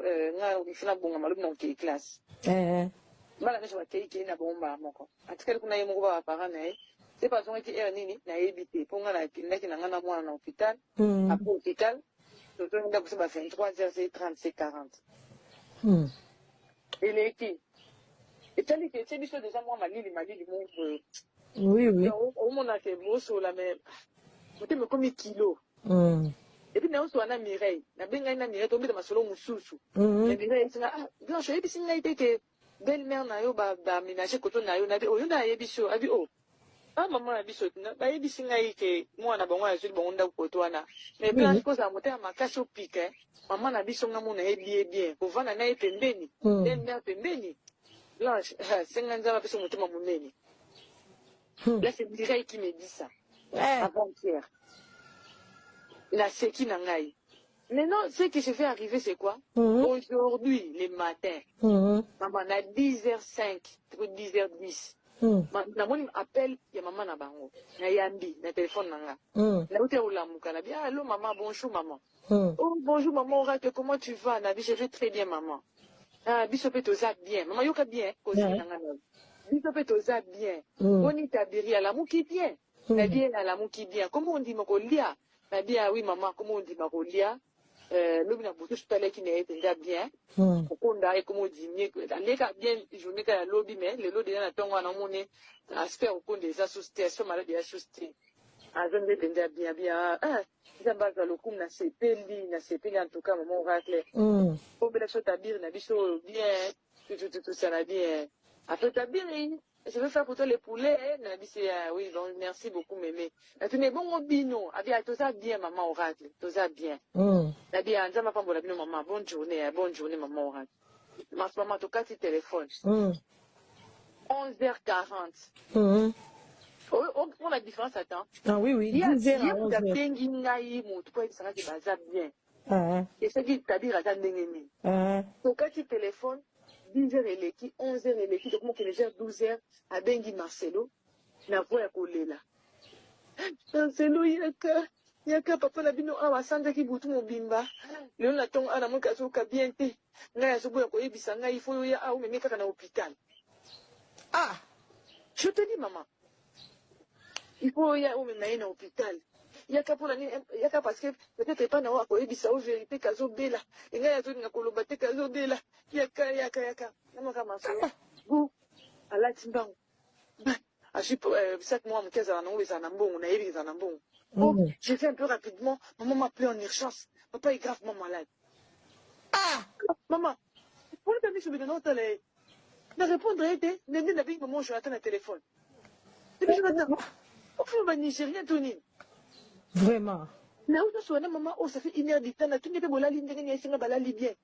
il faut la bonne maloupe dans les classes. Voilà, je vais te dire na bomba moko. Atikali kuna yemo ba parana c'est pas son qui nini na éviter pour nga la kinaki na ngana mwana na hôpital. Après hôpital, to nda kusiba 23h 30 c'est 40. Et les qui et tali que c'est biso déjà moi malili mon oui. Au monde a fait beau sur la même. Côté me comme kilo. Et puis, nous sommes en Mireille. Nous sommes en Mireille, nous sommes en Moussoussou. Mais Mireille, c'est là, je sais que belle-mère n'a pas aménagé quand on a eu, on a eu bichot, a dit, oh, ah, maman a bichot, bah, il dit, que moi, on a bon, je suis bon, on a cotoana. Mais bien, je pose à monter à ma cache au pic, maman a bichot, on a bien, pour vendre un aïe pembeni, belle-mère pembeni. Là, 50 ans, on monter mon nez. Là, c'est Mireille qui me dit ça. Avant-hier. La seki nangai. Maintenant, ce que je fais arriver, c'est quoi? Aujourd'hui, le matin, maman a 10h05, 10h10. Maman appelle, il y a maman na bango. Na yambi, na téléphone nanga. Na ute ulamuka, na bien, allô maman, bonjour maman. Oh, bonjour maman, Oracle, comment tu vas? Na je vais très bien maman. Ah, bisope toza bien. Maman yoka bien, cause nanga. Bisope toza bien. Boni tabiri, à la mouki bien. Na bien, à la mouki bien. Comment on dit mokolia? Na bien, oui, maman, comment on dit Marolia? L'homme n'a pas tout ce qui n'est pas bien. On a comme on dit, les gars bien, je mets qu'à lobby, mais le lobby n'a pas en monnaie. Aspect au compte des associations, malades associées. Ah, je me dis bien, bien. Ah, ça va dans le coup, na CPL, en tout cas, maman, racle. Pour que la chose tabir, n'a biso bien, tout ça, n'a bien. Après tabir, je vais faire pour toi les poulets. Oui, bon, merci beaucoup, mémé. Mais bon, au bino, tout ça bien, maman oracle. Tout ça bien. Bien, ça m'a pas bon, maman. Bonne journée, maman oracle. Maman, tout cas, tu téléphones. 11h40. On a la différence, attends. Ah oui. 10h à 11h. Et c'est qui t'as dit, attends, tout cas, tu téléphones. 10h et l'équipe, 11h et l'équipe, donc moi qui gère 12h à Bengi Marcelo, la voix est collée là. Marcelo, yaka papa la bino awa sanda ki butu mobimba. Léon la ton ana mon kaso ka bien te. Nga ya sobo ya ko yebisa nga il faut ya au meme kaka na hôpital. Ah, je te dis maman. Il faut ya au meme na hôpital. Yaka pour yaka parce que peut-être pas na wa ko yebisa au vérité kazo bela. Nga ya zo nga koloba te kazo bela. Yaka. Nama kama so. Vous à la timbango. Ah, je sais moi mon keza na ngwe na mbongo na yebi za na mbongo. Oh, j'ai fait un peu rapidement. Maman m'a appelé en urgence. Papa est gravement malade. Ah, maman. Pour le permis, je me demande de répondre à aider. Néné n'a pas eu maman, je attends le téléphone. Et puis je m'attends. Au fond, ma Nigérien, Tony. Vraiment. Mais où tu maman, oh, ça fait 1h du temps. Tu n'es pas bon, la ligne, tu n'es pas la bien.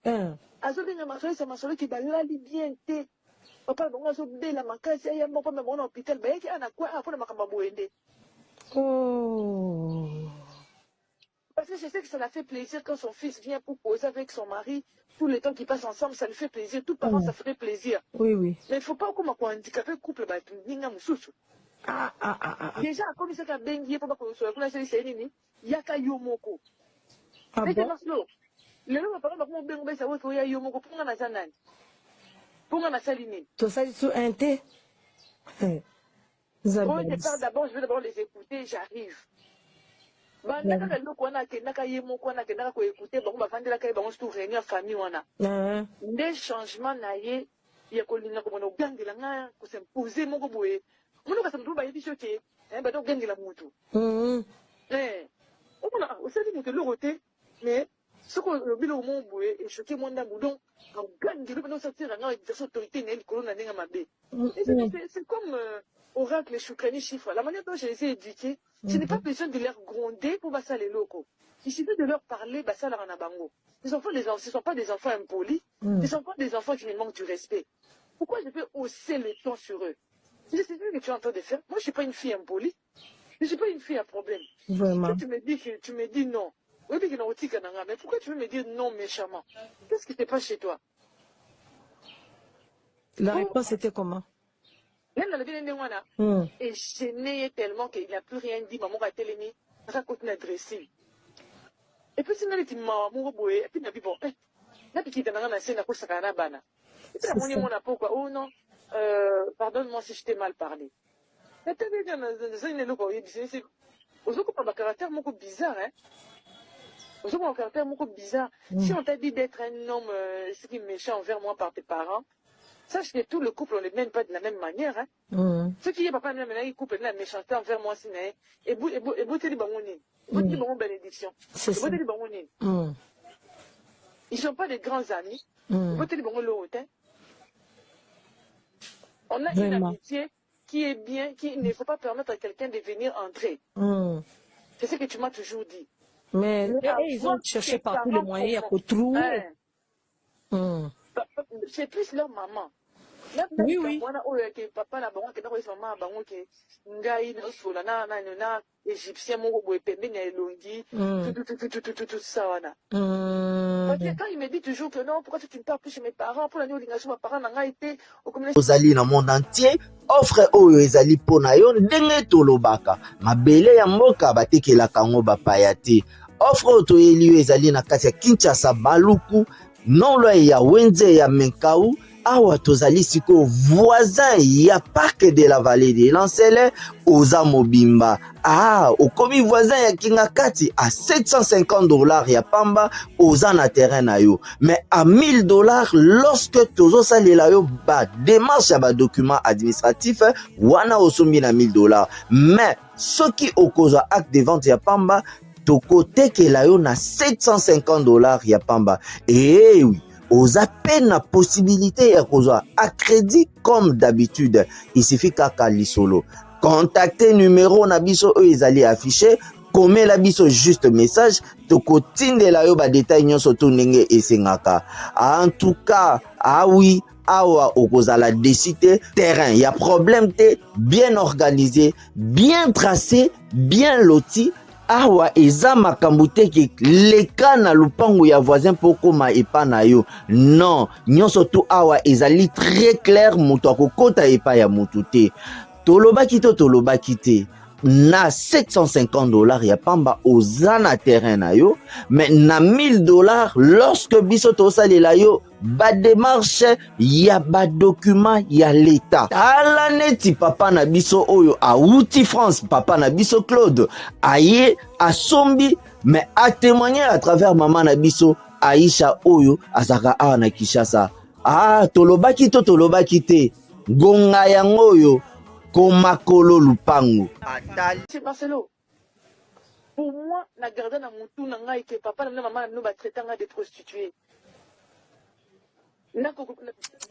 Ah, ça vient à ma soeur, c'est ma soeur qui va la bien. Papa, bon, je vais la macasse, il y a mon papa, mon hôpital. Mais il y a quoi après ma camabou aider. Oh. Parce que je sais que ça l'a fait plaisir quand son fils vient pour poser avec son mari. Tout le temps qu'ils passent ensemble, ça lui fait plaisir. Tout parents, ça ferait plaisir. Oui. Mais il ne faut pas qu'on handicapé le couple. Déjà, comme il s'est fait bengi, pour que soit là, c'est nini. Yaka yomoko. Ah bon? Le nom par exemple, mon bengi, ça veut dire qu'il y a yomoko pour nga nazanan. Pour nga nasaline. Tout ça, c'est un thé. Quand je parle d'abord, je vais d'abord les écouter, j'arrive. Naka loko wana ke naka yemo ko wana ke naka ko écouter bango bafandela ka bango surtout réunion famille wana. Des changements na ye ya ko linga ko bona gangela nga ko s'imposer moko boye. Mono ka samtu ba yebi chote, ba to gangela mutu. O bona o sali mutu loroté mais ce que bilo mon boye et choquer mon ndambu donc en gangela ba no sortir nga exercer autorité na likolo na nenga mabe. C'est comme oracle, choukrani, chiffre. La manière dont je les ai éduqués, je n'ai pas besoin de leur gronder pour passer les locaux. Il suffit de leur parler, ça leur en a bango. Ce ne sont pas des enfants impolis, ce ne sont pas des enfants qui me manquent du respect. Pourquoi je peux hausser le ton sur eux? C'est ce que tu es en train de faire. Moi, je ne suis pas une fille impolie. Je ne suis pas une fille à problème. Vraiment. Quand tu me dis non. Mais pourquoi tu veux me dire non méchamment? Qu'est-ce qui se passe chez toi? La réponse était comment? Et gêné tellement qu'il n'a plus rien dit. Maman a télé, ça continue à dresser. Et puis, si tu m'as dit, et puis, tu bon, là, tu t'es dans la scène à cause de la bana. Et puis, mon mon pourquoi? Oh non, pardonne-moi si je t'ai mal parlé. Mais tu as vu, aux autres, un caractère beaucoup bizarre, hein. Aux autres, un caractère beaucoup bizarre. Si on t'a dit d'être un homme méchant envers moi par tes parents, sache que tout le couple, on ne les mène pas de la même manière, hein. Ceux qui y a papa, ils coupent la méchanceté envers moi, c'est et vous te dit, vous dites, bon, bénédiction. Vous dites, bon, ils ne sont pas des grands amis. Vous te dites, bon, l'autre, hein. On a une amitié qui est bien, qu'il ne faut pas permettre à quelqu'un de venir entrer. C'est ce que tu m'as toujours dit. Mais ils ont cherché partout les moyens à retrouver. C'est plus leur maman. Oui, oui. Papa na bango kenda ko maman bango ke ngai no sola na égyptien moko boye pembeni ya elongi tout ça wana. Parce que quand il me dit toujours que non, pourquoi tu ne parles plus chez mes parents, pour la nuit olinga ma parents nanga été ozali na monde entier offre oyo ezali pona yo ndenge tolobaka mabele ya mboka batekelaka ngo bapaya te. Offre oyo toyeli yo ezali na kati ya Kinshasa Baluku nolo ya Wenze ya Menkau. Awa tozali siko voisin ya parc de la vallée de Lancele oza mobimba. Okomi voisin ya Kingakati à $750 ya pamba oza na terrain na yo. Mais à $1000 lorsque tozo salela yo ba démarche ya ba document administratif wana osombi na $1000. Mais soki okozwa acte de vente ya pamba tokoteke yo na $750 ya pamba. Et oui, aux appels la possibilité à crédit comme d'habitude. Il suffit qu'à lisolo. Contactez numéro nabiso ezali affiché. Comme la biso juste message. Toko tinde la yo ba détail nyon soto nenge esengaka. En tout cas, oui. Awa okozala décider terrain. Il y a problème te bien organisé, bien tracé, bien loti. Awa eza makambo te ki leka na lupango ya voisin poko ma epa na yo. Non, nyonso tu awa ezali très clair moto akokota epa ya motu te. Tolobaki te. Na $750 ya pamba oza na terrain na yo, mais na $1000 lorsque biso tosalela yo ba démarche ya ba document ya l'état. Tala neti papa na biso oyo auti France, papa na biso Claude aye asombi mais a témoigné à travers maman na biso Aisha oyo azaka awa na Kinshasa. Tolobaki te gonga yango oyo Komakolo lupango. C'est Marcelo. Pour moi, la garde na mutu na ngai ke papa na maman no ba traitanga de prostituées. Na ko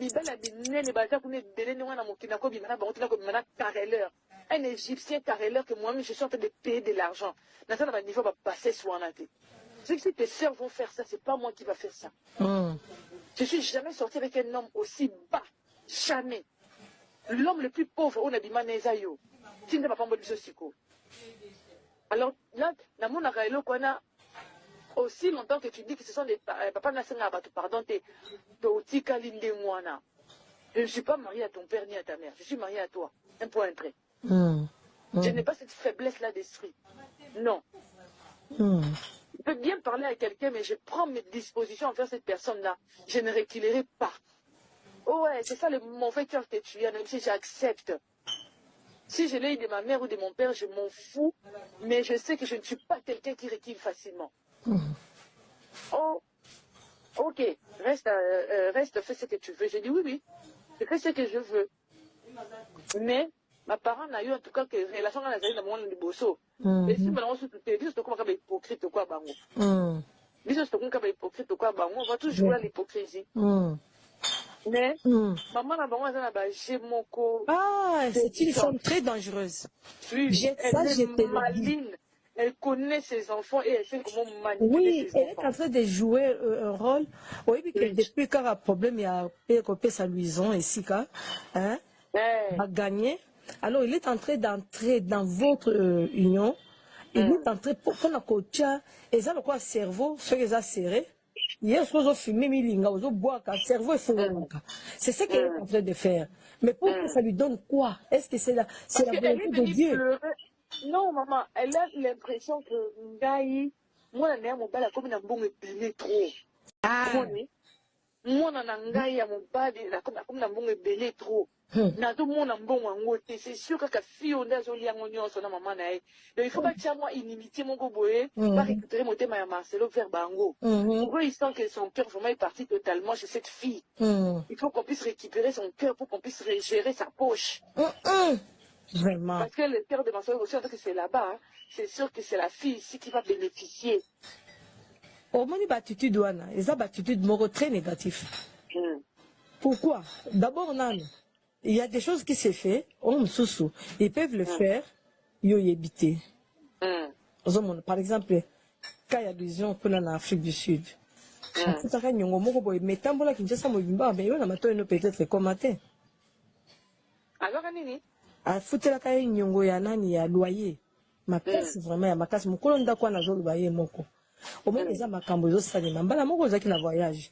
bibela binene ba ta kune belene wana mokina ko bimana ba otina ko bimana carreleur. Un égyptien carreleur que moi-même je suis en train de payer de l'argent. Na ça na ba niveau ba passer soin té. Si tes sœurs vont faire ça, c'est pas moi qui va faire ça. Je suis jamais sorti avec un homme aussi bas. Jamais. L'homme le plus pauvre, on a dit Manezayo. Tu ne vas pas me dire siko. Alors là, dans mon arailo, qu'on a aussi longtemps que tu dis que ce sont des papas nasenga batu pardon te tika linde mwana. Je ne suis pas mariée à ton père ni à ta mère. Je suis mariée à toi. Un point trait. Je n'ai pas cette faiblesse là d'esprit. Non. Je peux bien parler à quelqu'un, mais je prends mes dispositions envers cette personne-là. Je ne reculerai pas. Ouais, c'est ça le mauvais cœur que tu as, même si j'accepte. Si je l'ai eu de ma mère ou de mon père, je m'en fous, mais je sais que je ne suis pas quelqu'un qui recule facilement. Oh, ok, reste, fais ce que tu veux. J'ai dit oui, je fais ce que je veux. Mais ma parent n'a eu en tout cas que relation à la dans mon bosso. Et si maintenant on se dit, dis comment on hypocrite quoi bango. Dis comment on hypocrite quoi bango, on va toujours jouer à l'hypocrisie. Mais maman n'a pas j'ai mon corps. Ah, c'est une femme très dangereuse. Oui, elle est maline. Elle connaît ses enfants et elle sait comment manipuler ses enfants. Oui, elle est en train de jouer un rôle. Oui, depuis qu'il y a un problème, il y a un sa luison ici, hein, a gagné. Alors, il est en train d'entrer dans votre union. Il est en train pour la coach. Et ça, le quoi, cerveau, ce qu'ils ont serré. Hier, ils ont fumé, ils ont boire, cerveau et fou. C'est ce qu'elle est en train de faire. Mais pour que ça lui donne quoi? Est-ce que c'est la volonté de Dieu? Non, maman, elle a l'impression que Ngaï, moi, je mon bal, comme un bon épilé trop. Moi, Ngaï, mon bal, comme un bon épilé trop. C'est sûr que la fille, on a son maman. Il faut pas que moi inimitié mon goboé, pas récupérer mon thème à Marcelo vers Bango. Pour eux, ils sentent que son cœur vraiment est parti totalement chez cette fille. Il faut qu'on puisse récupérer son cœur pour qu'on puisse gérer sa poche. Vraiment. Parce que le cœur de Marcelo aussi, que c'est là-bas, c'est sûr que c'est la fille ici qui va bénéficier. Au moins, l'attitude, ils ont une attitude très négative. Pourquoi? D'abord, il y a des choses qui se font, ils peuvent le faire, ils ont habité. Par exemple, quand il y a des gens qui sont en Afrique du Sud, mais tant que Kinshasa mobimba, mais on a maintenant peut-être commenté. Alors, Anini? A foutre la caille nyongo ya nani ya loyer. Ma place vraiment ya makasi mukolo ndako na zo loyer moko. Au moins les makambo zo salima. Mbala moko zaki na voyage.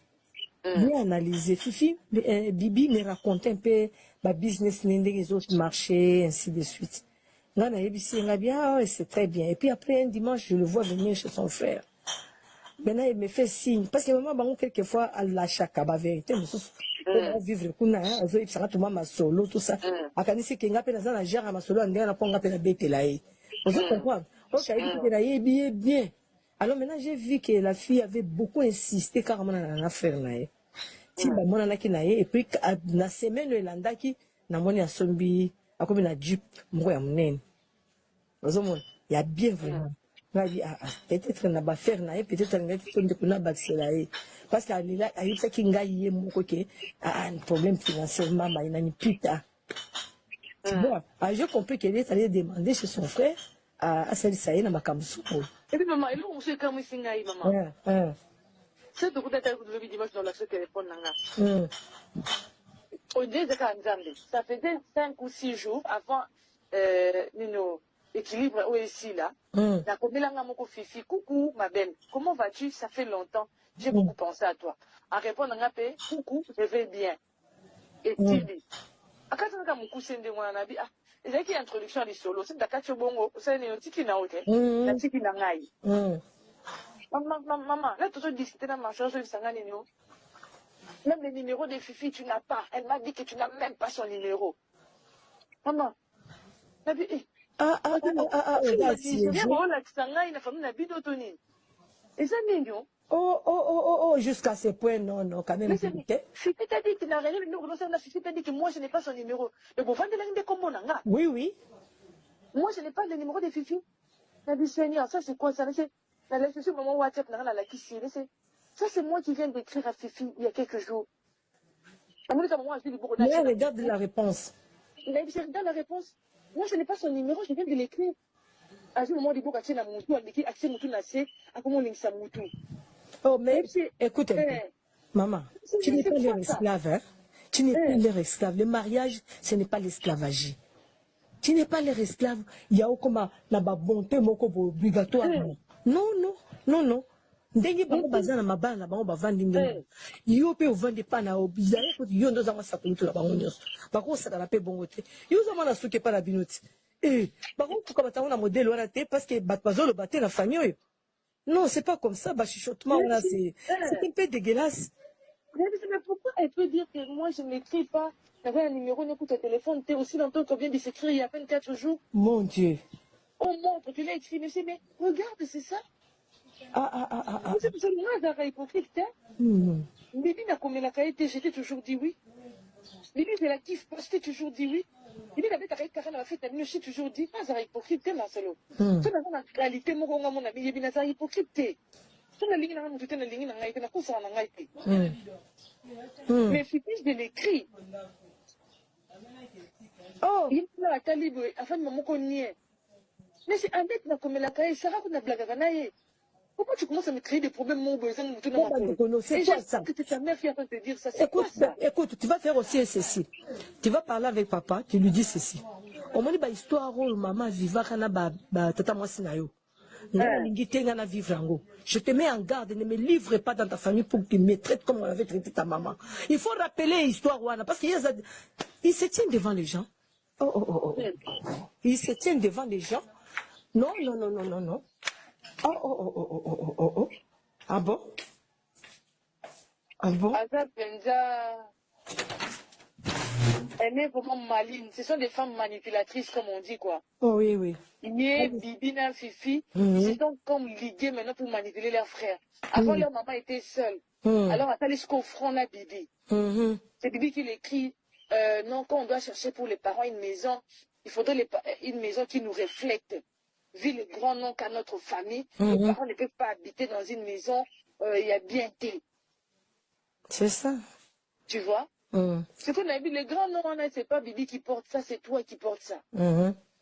Bien analysé. Fifi, Bibi me racontait un peu ma business les autres marchés, ainsi de suite. Nana Ebisi nga bien, c'est très bien. Et puis après un dimanche, je le vois venir chez son frère. Maintenant, il me fait signe. Parce que maman, quelquefois, elle lâche à la vérité. On vivre kuna hein azo ipsaka tuma masolo tout ça akanisi kenga pe na gère masolo ndenge na ponga pe na betela ye vous comprenez OK il dit bien alors maintenant j'ai vu que la fille avait beaucoup insisté carrément dans l'affaire na ye ti ba mona na kinaye et puis na semaine elandaki na moni asombi akomi na jeep moko ya munene ozomona ya bien vraiment peut-être na ba faire na ye peut-être ngaki tonde kuna batsela ye parce que il a eu ça qui ngaïe moko ke un problème financièrement mais il n'a ni putain. Bon, j'ai compris qu'elle est allée demander chez son frère à celle ça y est na makamsu. Et puis maman, il on sait comment c'est ngaïe maman. C'est de quoi t'as vu dimanche dans la téléphone nanga. Au début de Kanzambe, ça faisait 5 ou 6 jours avant Nino équilibre ici là. Na komelanga moko fifi, coucou ma belle. Comment vas-tu? Ça fait longtemps. J'ai beaucoup pensé à toi. En répondant à paix, coucou, je vais bien. Et Tibi. À quand on a mon cousin de moi, Nabi, ah, il y a une introduction à l'isolo. C'est d'accord, bongo, c'est une tiki na ote. La tiki na ngai. Maman, là, tout le discuter dans ma chose, ça n'a pas. Même le numéro de Fifi, tu n'as pas. Elle m'a dit que tu n'as même pas son numéro. Maman, Nabi, et ça, mignon. Oh, jusqu'à ce point, non, quand même. Fifi t'a dit qu'il n'a rien, Fifi t'a dit que moi, je n'ai pas son numéro. Mais bon, oui. Moi, je n'ai pas le numéro de Fifi. Nabi Seigneur, ça c'est quoi ça? C'est le moment WhatsApp, ça c'est moi qui viens d'écrire à Fifi il y a quelques jours. Mais regarde la réponse. Il a dit, regarde la réponse. Moi, je n'ai pas son numéro, je viens de l'écrire. À ce moment, il faut que na mutu, il accès mutu na se, à comment on s'en mutu. Oh, mais écoute, maman, tu n'es pas leur esclave, hein? Tu n'es pas leur esclave. Le mariage, ce n'est pas l'esclavage. Tu n'es pas leur esclave. Il y a comme la bonté, moko obligatoire. Non. Ndenge bango bazana mabana na bango bavandi ndenge yo pe ovande pa na obizale ko yo ndo zanga sakutu la bango nyos bako saka na pe bongo te yo zama na suke pa na binoti bako fuka batango na modèle wana te parce que bat bazolo baté na famille non c'est pas comme ça chuchotement là c'est un peu dégueulasse. Mais pourquoi elle peut dire que moi je n'écris pas, j'avais un numéro n'écoute au téléphone, t'es aussi longtemps qu'on vient de s'écrire il y a à peine 4 jours. Mon Dieu. On montre, tu l'as écrit, mais regarde, c'est ça. C'est moi, Zara hypocrite, hein? Bibi n'a combien la qualité, j'étais toujours dit oui. Bibi, c'est la kiff, je t'ai toujours dit oui. Bibi, la bête, Karen a fait, j'ai toujours dit, pas Zara hypocrite, Marcelo. C'est dans la réalité, mon ami, Bibi, Zara hypocrite. Mais fitis de l'écrit. Oh, il y a un talib, afin de me connaître. Mais c'est un mec qui la caille, ça raconte la blague à naïe. Pourquoi tu commences à me créer des problèmes, mon besoin de tout c'est quoi ça? C'est ta mère qui est en train de te dire ça. Écoute, ça? Écoute, tu vas faire aussi ceci. Tu vas parler avec papa, tu lui dis ceci. Au moins, il histoire où maman vivra kana tata moi sinayo. Je te mets en garde, ne me livre pas dans ta famille pour qu'ils me traitent comme on avait traité ta maman. Il faut rappeler l'histoire Wana parce qu'il se tient devant les gens. Oh. Il se tient devant les gens. Non. Oh. Ah bon? Elle est vraiment maligne. Ce sont des femmes manipulatrices, comme on dit, quoi. Oh oui. Bibina, Fifi, ils se sont comme ligués maintenant pour manipuler leurs frères. Avant, leur maman était seule. Alors, attends, les front là, Bibi. C'est Bibi qui l'écrit. Non, quand on doit chercher pour les parents une maison, il faudrait une maison qui nous reflète. Vu le grand nom qu'a notre famille, les parents ne peuvent pas habiter dans une maison, il y a bien été. C'est ça. Tu vois? Ce qu'on a vu, le grand nom, c'est pas Bibi qui porte ça, c'est toi qui portes ça.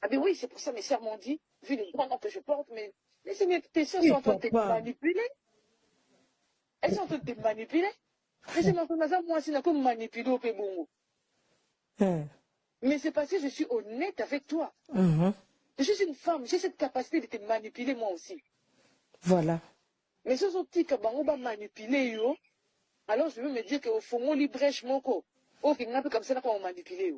Ah ben oui, c'est pour ça mes sœurs m'ont dit, vu le grand nom que je porte, mais tes sœurs sont en train de te manipuler. Elles sont en train de te manipuler. Mais c'est moi, c'est comme manipuler au Pébongo. Mais c'est parce que je suis honnête avec toi. Je suis une femme, j'ai cette capacité de te manipuler moi aussi. Voilà. Mais ce sont petits on va manipuler, yo. Alors je veux me dire qu'au fond, on librèche mon corps. Oh, il y a un peu comme ça, on va manipuler.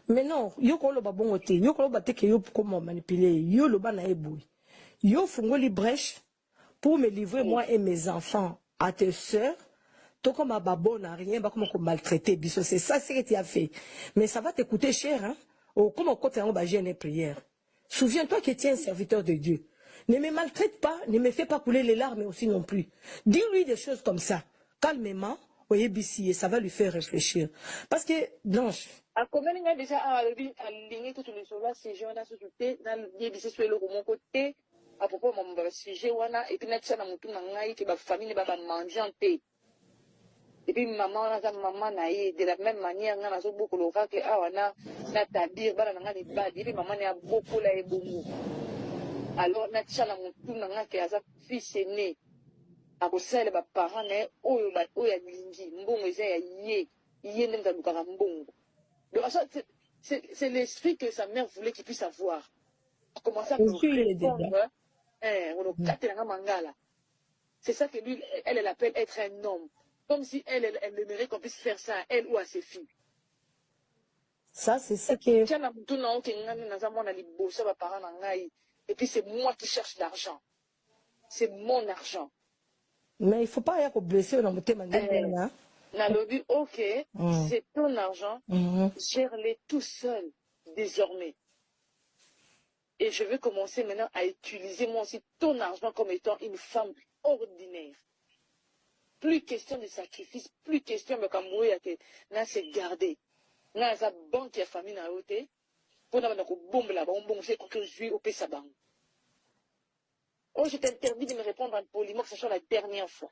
Mais non, yo ko lo ba bon ote, yo ko lo ba te ke yo comment manipuler, yo lo ba na eboui. Yo fongo librèche pour me livrer moi et mes enfants à tes sœurs. Toi comme babo n'a rien, comment maltraiter biso, c'est ça ce que tu as fait. Mais ça va te coûter cher hein. Oh, comment côté on va gêner prière. Souviens-toi que tu es un serviteur de Dieu. Ne me maltraite pas, ne me fais pas couler les larmes aussi non plus. Dis-lui des choses comme ça, calmement, et ça va lui faire réfléchir. Parce que, Blanche... À combien il y a déjà aligné tous les choses, ces gens là, dans le côté, à propos de mon sujet, et puis, la famille va manger en paix. Et puis, maman, de la même manière, on a beaucoup de gens qui ont beaucoup de alors, natchala mutu nanga ke aza fils aîné. Akosala ba parents ne oyo ya lingi mbongo eza ya ye ndem ta lukaka mbongo. Donc ça c'est l'esprit que sa mère voulait qu'il puisse avoir. A commencer à me répondre on katela mangala. C'est ça que lui elle appelle être un homme. Comme si elle aimerait qu'on puisse faire ça à elle ou à ses filles. Ça c'est ce que tchala mutu na oke ngani na zamona liboso ba parents na ngai. Et puis c'est moi qui cherche l'argent. C'est mon argent. Mais il ne faut pas y avoir blessé dans le thème. Nalobi, ok, c'est ton argent, gère-les tout seul, désormais. Et je veux commencer maintenant à utiliser moi aussi ton argent comme étant une femme ordinaire. Plus question de sacrifice, plus question de kamouya que n'a se garder. N'a sa banque qui a famille na yote. Pour nous bombe là-bas, on bombe, c'est que je suis au Pessaban. Oh, je t'interdis de me répondre en polymorphe, que ce soit la dernière fois.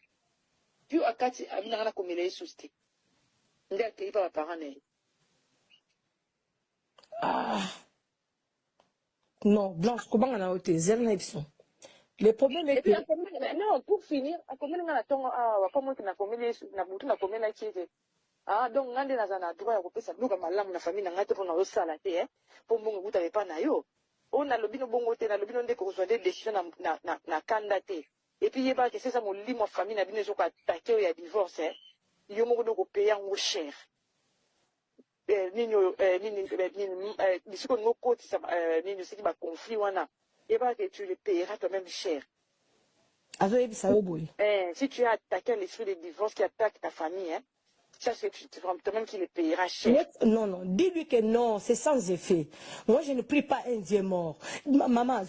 Puis, à Kati, à Minara, comme il est sousté. Il est accueilli par ma parent. Non, Blanche, comment on a été zéro naïfson. Le problème est que. Non, pour finir, à combien on a comment on a commis la qui était. Ah, donc, on a un droit à couper sa boucle à ma lame, la famille, n'a pas pour nous salater, pour mon goût, t'avais pas naïo. On a le bino bon côté, on a le bino de qu'on soit des décisions na candidaté. Et puis, il y a que c'est ça, mon lit, ma famille, n'a bien pas attaqué, il y a divorce, il y a mon goût payer en cher. Nino, si on nous côté, Nino, c'est qui va conflit, et pas que tu le payeras toi-même cher. Si tu as attaqué l'esprit de divorce qui attaque ta famille, hein, ça, c'est toi-même qui le payera cher. Non, dis-lui que non, c'est sans effet. Moi, je ne prie pas un Dieu mort. Maman,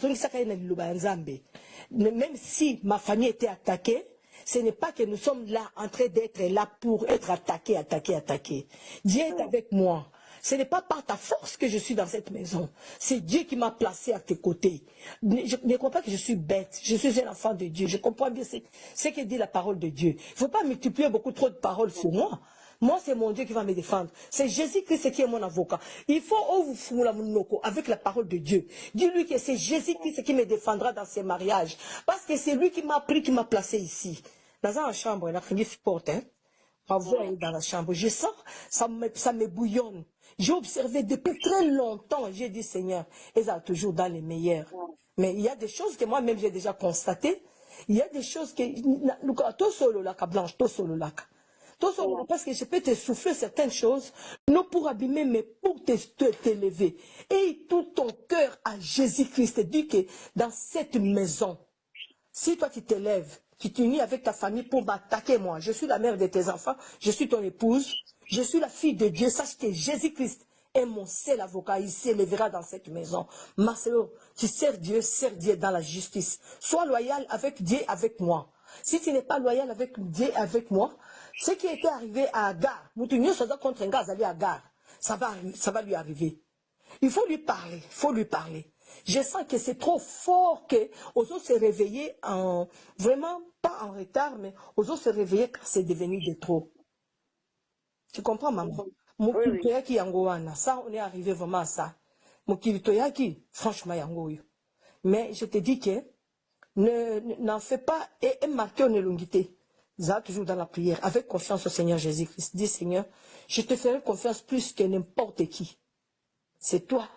même si ma famille était attaquée, ce n'est pas que nous sommes là, en train d'être là pour être attaqués. Dieu est avec moi. Ce n'est pas par ta force que je suis dans cette maison. C'est Dieu qui m'a placé à tes côtés. Je ne crois pas que je suis bête. Je suis un enfant de Dieu. Je comprends bien ce que dit la parole de Dieu. Il ne faut pas multiplier beaucoup trop de paroles sur moi. Moi, c'est mon Dieu qui va me défendre. C'est Jésus-Christ qui est mon avocat. Il faut avec la parole de Dieu. Dis-lui que c'est Jésus-Christ qui me défendra dans ses mariages. Parce que c'est lui qui m'a pris, qui m'a placé ici. Dans la chambre, il a fini porte, hein. Dans la chambre, je sors, ça me bouillonne. J'ai observé depuis très longtemps, j'ai dit Seigneur, ils sont toujours dans les meilleurs. Mais il y a des choses que moi-même j'ai déjà constatées. Il y a des choses que tout solo là, blanche, tout solo là. Tout solo, parce que je peux te souffler certaines choses, non pour abîmer, mais pour t'élever. Et tout ton cœur à Jésus-Christ, dis que dans cette maison, si toi tu t'élèves, tu t'unis avec ta famille pour m'attaquer moi. Je suis la mère de tes enfants, je suis ton épouse, je suis la fille de Dieu. Sache que Jésus-Christ est mon seul avocat. Il s'élèvera dans cette maison. Marcelo, tu sers Dieu dans la justice. Sois loyal avec Dieu, avec moi. Si tu n'es pas loyal avec Dieu, avec moi, ce qui était arrivé à Agar, contre un gars, à Agar, ça va lui arriver. Il faut lui parler, il faut lui parler. Je sens que c'est trop fort que aux autres se réveiller vraiment pas en retard, mais aux autres se réveiller quand c'est devenu de trop. Tu comprends, maman? Mon kilitoyaki yangoana, ça, on est arrivé vraiment à ça. Mon kilitoyaki, franchement, yangoyo. Mais je te dis que n'en fais pas et marquez en élongité. Ça, toujours dans la prière, avec confiance au Seigneur Jésus-Christ. Dis, Seigneur, je te ferai confiance plus que n'importe qui. C'est toi,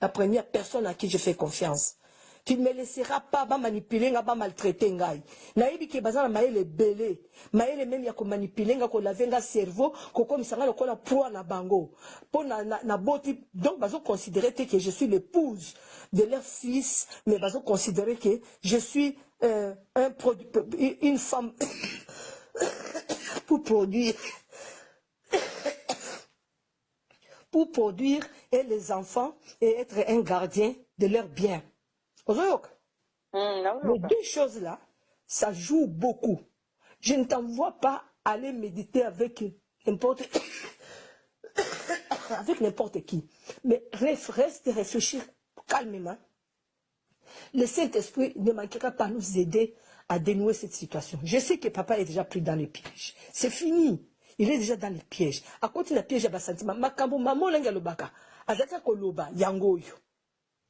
la première personne à qui je fais confiance. Tu ne me laisseras pas manipuler, pas maltraiter. Naïbi qui est basé dans le belé. Maël même yako manipuler, ko laver le cerveau, ko comme ça, ko la proie na bango. Pour na boti, donc bazo considérer que je suis l'épouse de leur fils, mais bazo considérer que je suis une femme pour produire. Pour produire et les enfants et être un gardien de leurs biens. Les deux choses-là, ça joue beaucoup. Je ne t'envoie pas aller méditer avec n'importe qui. Mais reste réfléchir calmement. Le Saint-Esprit ne manquera pas nous aider à dénouer cette situation. Je sais que papa est déjà pris dans les pièges. C'est fini. Il est déjà dans les pièges. À côté de la piège, il y a un sentiment. Makambo, maman, l'enga lobaka. Azaka koloba, yangoyo.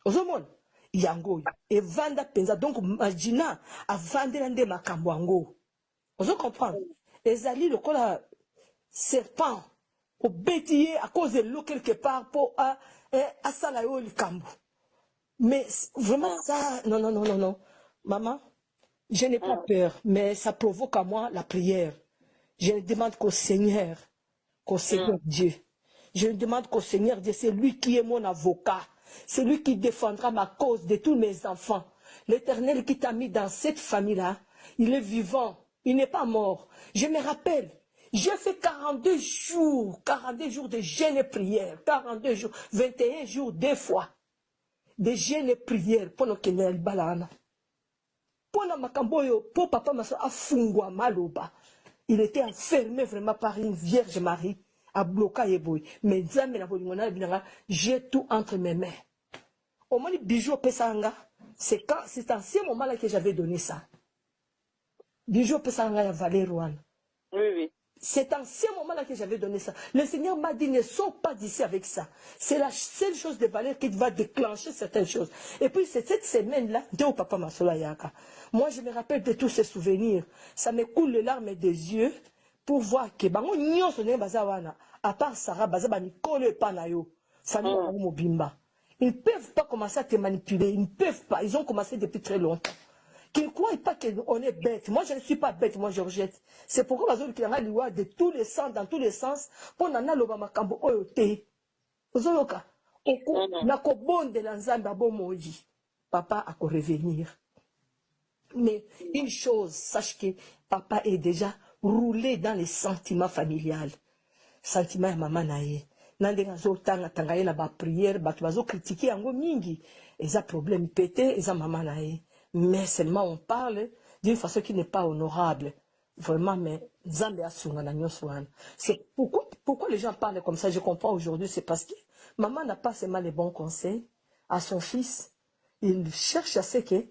Ozomon, yangoyo. Et vanda penza. Donc, imagina, à vendre l'ande makambo yango. Ozo comprendre. Ezali, le kola serpent, au bétier, à cause de l'eau quelque part, pour à salayo le kambo. Mais, vraiment, ça, non. Maman, je n'ai pas peur, mais ça provoque à moi la prière. Je demande qu'au Seigneur Dieu, je demande qu'au Seigneur Dieu, c'est lui qui est mon avocat, c'est lui qui défendra ma cause de tous mes enfants. L'Éternel qui t'a mis dans cette famille-là, il est vivant, il n'est pas mort. Je me rappelle, j'ai fait 42 jours de jeûne et prière, 42 jours, 21 jours, 2 fois, de jeûne et prière, pour le Kenel Balana. Pour la Makamboyo, pour papa Maso, afungwa maloba. Il était enfermé vraiment par une Vierge Marie à bloquer Eboy. Mais j'ai tout entre mes mains. Au moment du bijou Pesanga, c'est en ce moment-là que j'avais donné ça. Bijou Pesanga à Valérouane. Oui. C'est en ce moment-là que j'avais donné ça. Le Seigneur m'a dit, ne sors pas d'ici avec ça. C'est la seule chose de valeur qui va déclencher certaines choses. Et puis, c'est cette semaine-là, de papa Masola Yaka. Moi, je me rappelle de tous ces souvenirs. Ça me coule les larmes des yeux pour voir que, à part Sarah, ils ne peuvent pas commencer à te manipuler. Ils ne peuvent pas. Ils ont commencé depuis très longtemps. Qu'ils ne croient pas qu'on est bête. Moi, je ne suis pas bête, moi, Georgette. C'est pourquoi je suis de tous les sens, dans tous les sens, pour n'en l'obama kambo oyote. Ozoloka. Oko, nako bonde lanzambe abo moji. Papa a revenir. Mais une chose, sache que papa est déjà roulé dans les sentiments familiales. Sentiments ya maman nae. Nande ngazo tanga tangaye na ba prière, batu bazo critiquer yango mingi. Eza problème pété, eza maman nae. Mais seulement on parle d'une façon qui n'est pas honorable. Vraiment, mais Nzambe a sungana nyonso wana. C'est pourquoi les gens parlent comme ça, je comprends aujourd'hui, c'est parce que maman n'a pas seulement les bons conseils à son fils. Il cherche à ce que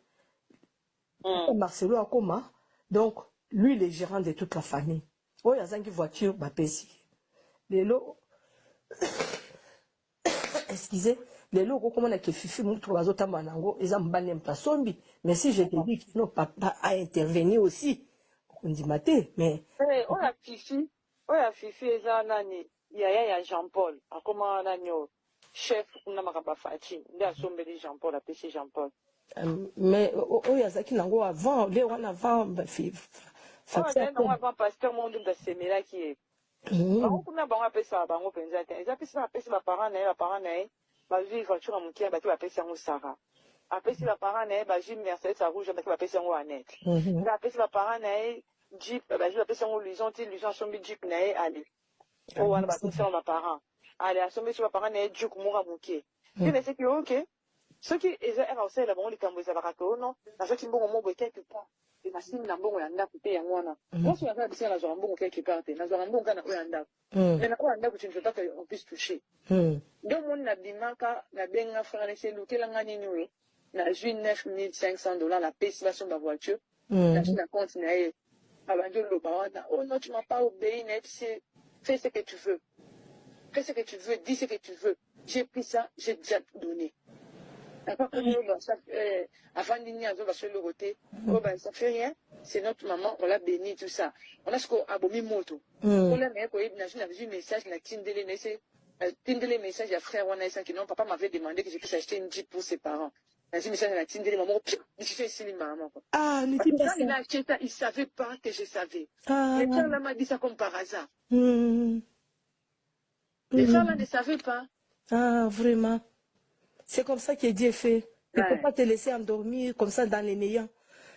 Marcelo Akoma, donc lui, il est gérant de toute la famille. Oh, il y a une voiture, bapesi. Les lots, excusez, les lots, comment on a que Fifi, nous trouvons autant manango, ils ont banni un sombi. Mais si je te dis que non, papa a intervenu aussi, on dit maté, mais. On a Fifi, ils ont nani, il y a Jean-Paul, à comment on a chef, on a maraba Fati, il y a sombeli Jean-Paul, a PC Jean-Paul. Mais, oh, il y a Zaki Nango avant, les on avant, on a pasteur monde de Semela qui est. On a bon appelé ça, on a pensé à ils appellent ça, les parents, bah, vivre voiture à mon qui a battu la personne au Sarah. Après, si la parent est, bah, Jim Mercedes, ça rouge, bah, la personne au Annette. Après, si la parent est, Jeep, bah, la personne au Luison, son Jeep n'est allé. Oh, on a battu ça, ma parent. Allez, à son sur la parent est, Duke, Moura, Mouké. Mais c'est que, ok. Ceux qui, ils ont aussi la bonne, comme vous avez raconté, non? Dans ce qui bon, on m'a quelque part. Et ma signe, n'a bon, on a coupé, un mois. Moi, si on a fait la jambon, quelque part, n'a pas un bon, on a mais n'a pas un que tu ne veux pas qu'on puisse toucher. Donc, on a dit, na benga frère, c'est le quel ngani nous, na ju $9,500, la payation de la voiture, na ju na compte, na abandonne le bawana. Oh non, tu m'as pas obéi, fais ce que tu veux. Fais ce que tu veux, dis ce que tu veux. J'ai pris ça, j'ai déjà donné. Avant de sur le côté, ça fait rien, c'est notre maman, on l'a béni, tout ça. On a ce qu'on a abomi moto. On l'a mis, on a vu un message, on a tindé message à frère, on a dit que non, papa m'avait demandé que je puisse acheter une Jeep pour ses parents. On a vu un message, on a tindé maman, je fais ici les mamans. Ah, mais dis pas ça. Il a acheté ça, il savait pas que je savais. Les frères là m'a dit ça comme par hasard. Les frères là ne savaient pas. Ah, vraiment. C'est comme ça que Dieu fait. Il ne peut pas te laisser endormir comme ça dans les néants.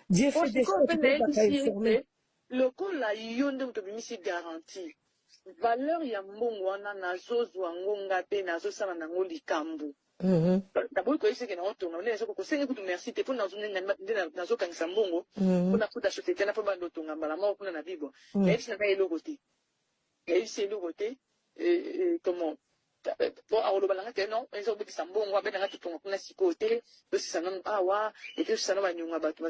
Dieu fait des choses qui ne peuvent pas informer. Le coup là, il y a une garantie. Valeur ya mbongo wana nazo zwangonga pe nazo sala nango likambo. D'abord ko ese ke na otonga ne so ko sengi kutu merci te pour nazo nazo kanisa mbongo pour na kuta société na pa bando tonga mbala mo kuna na bibo. Et puis na elo côté. Et c'est le côté comment pour avoir que non, ils ont dit ça bon, on va bien arrêter ton côté, de ça non, et que ça non va nous abattre.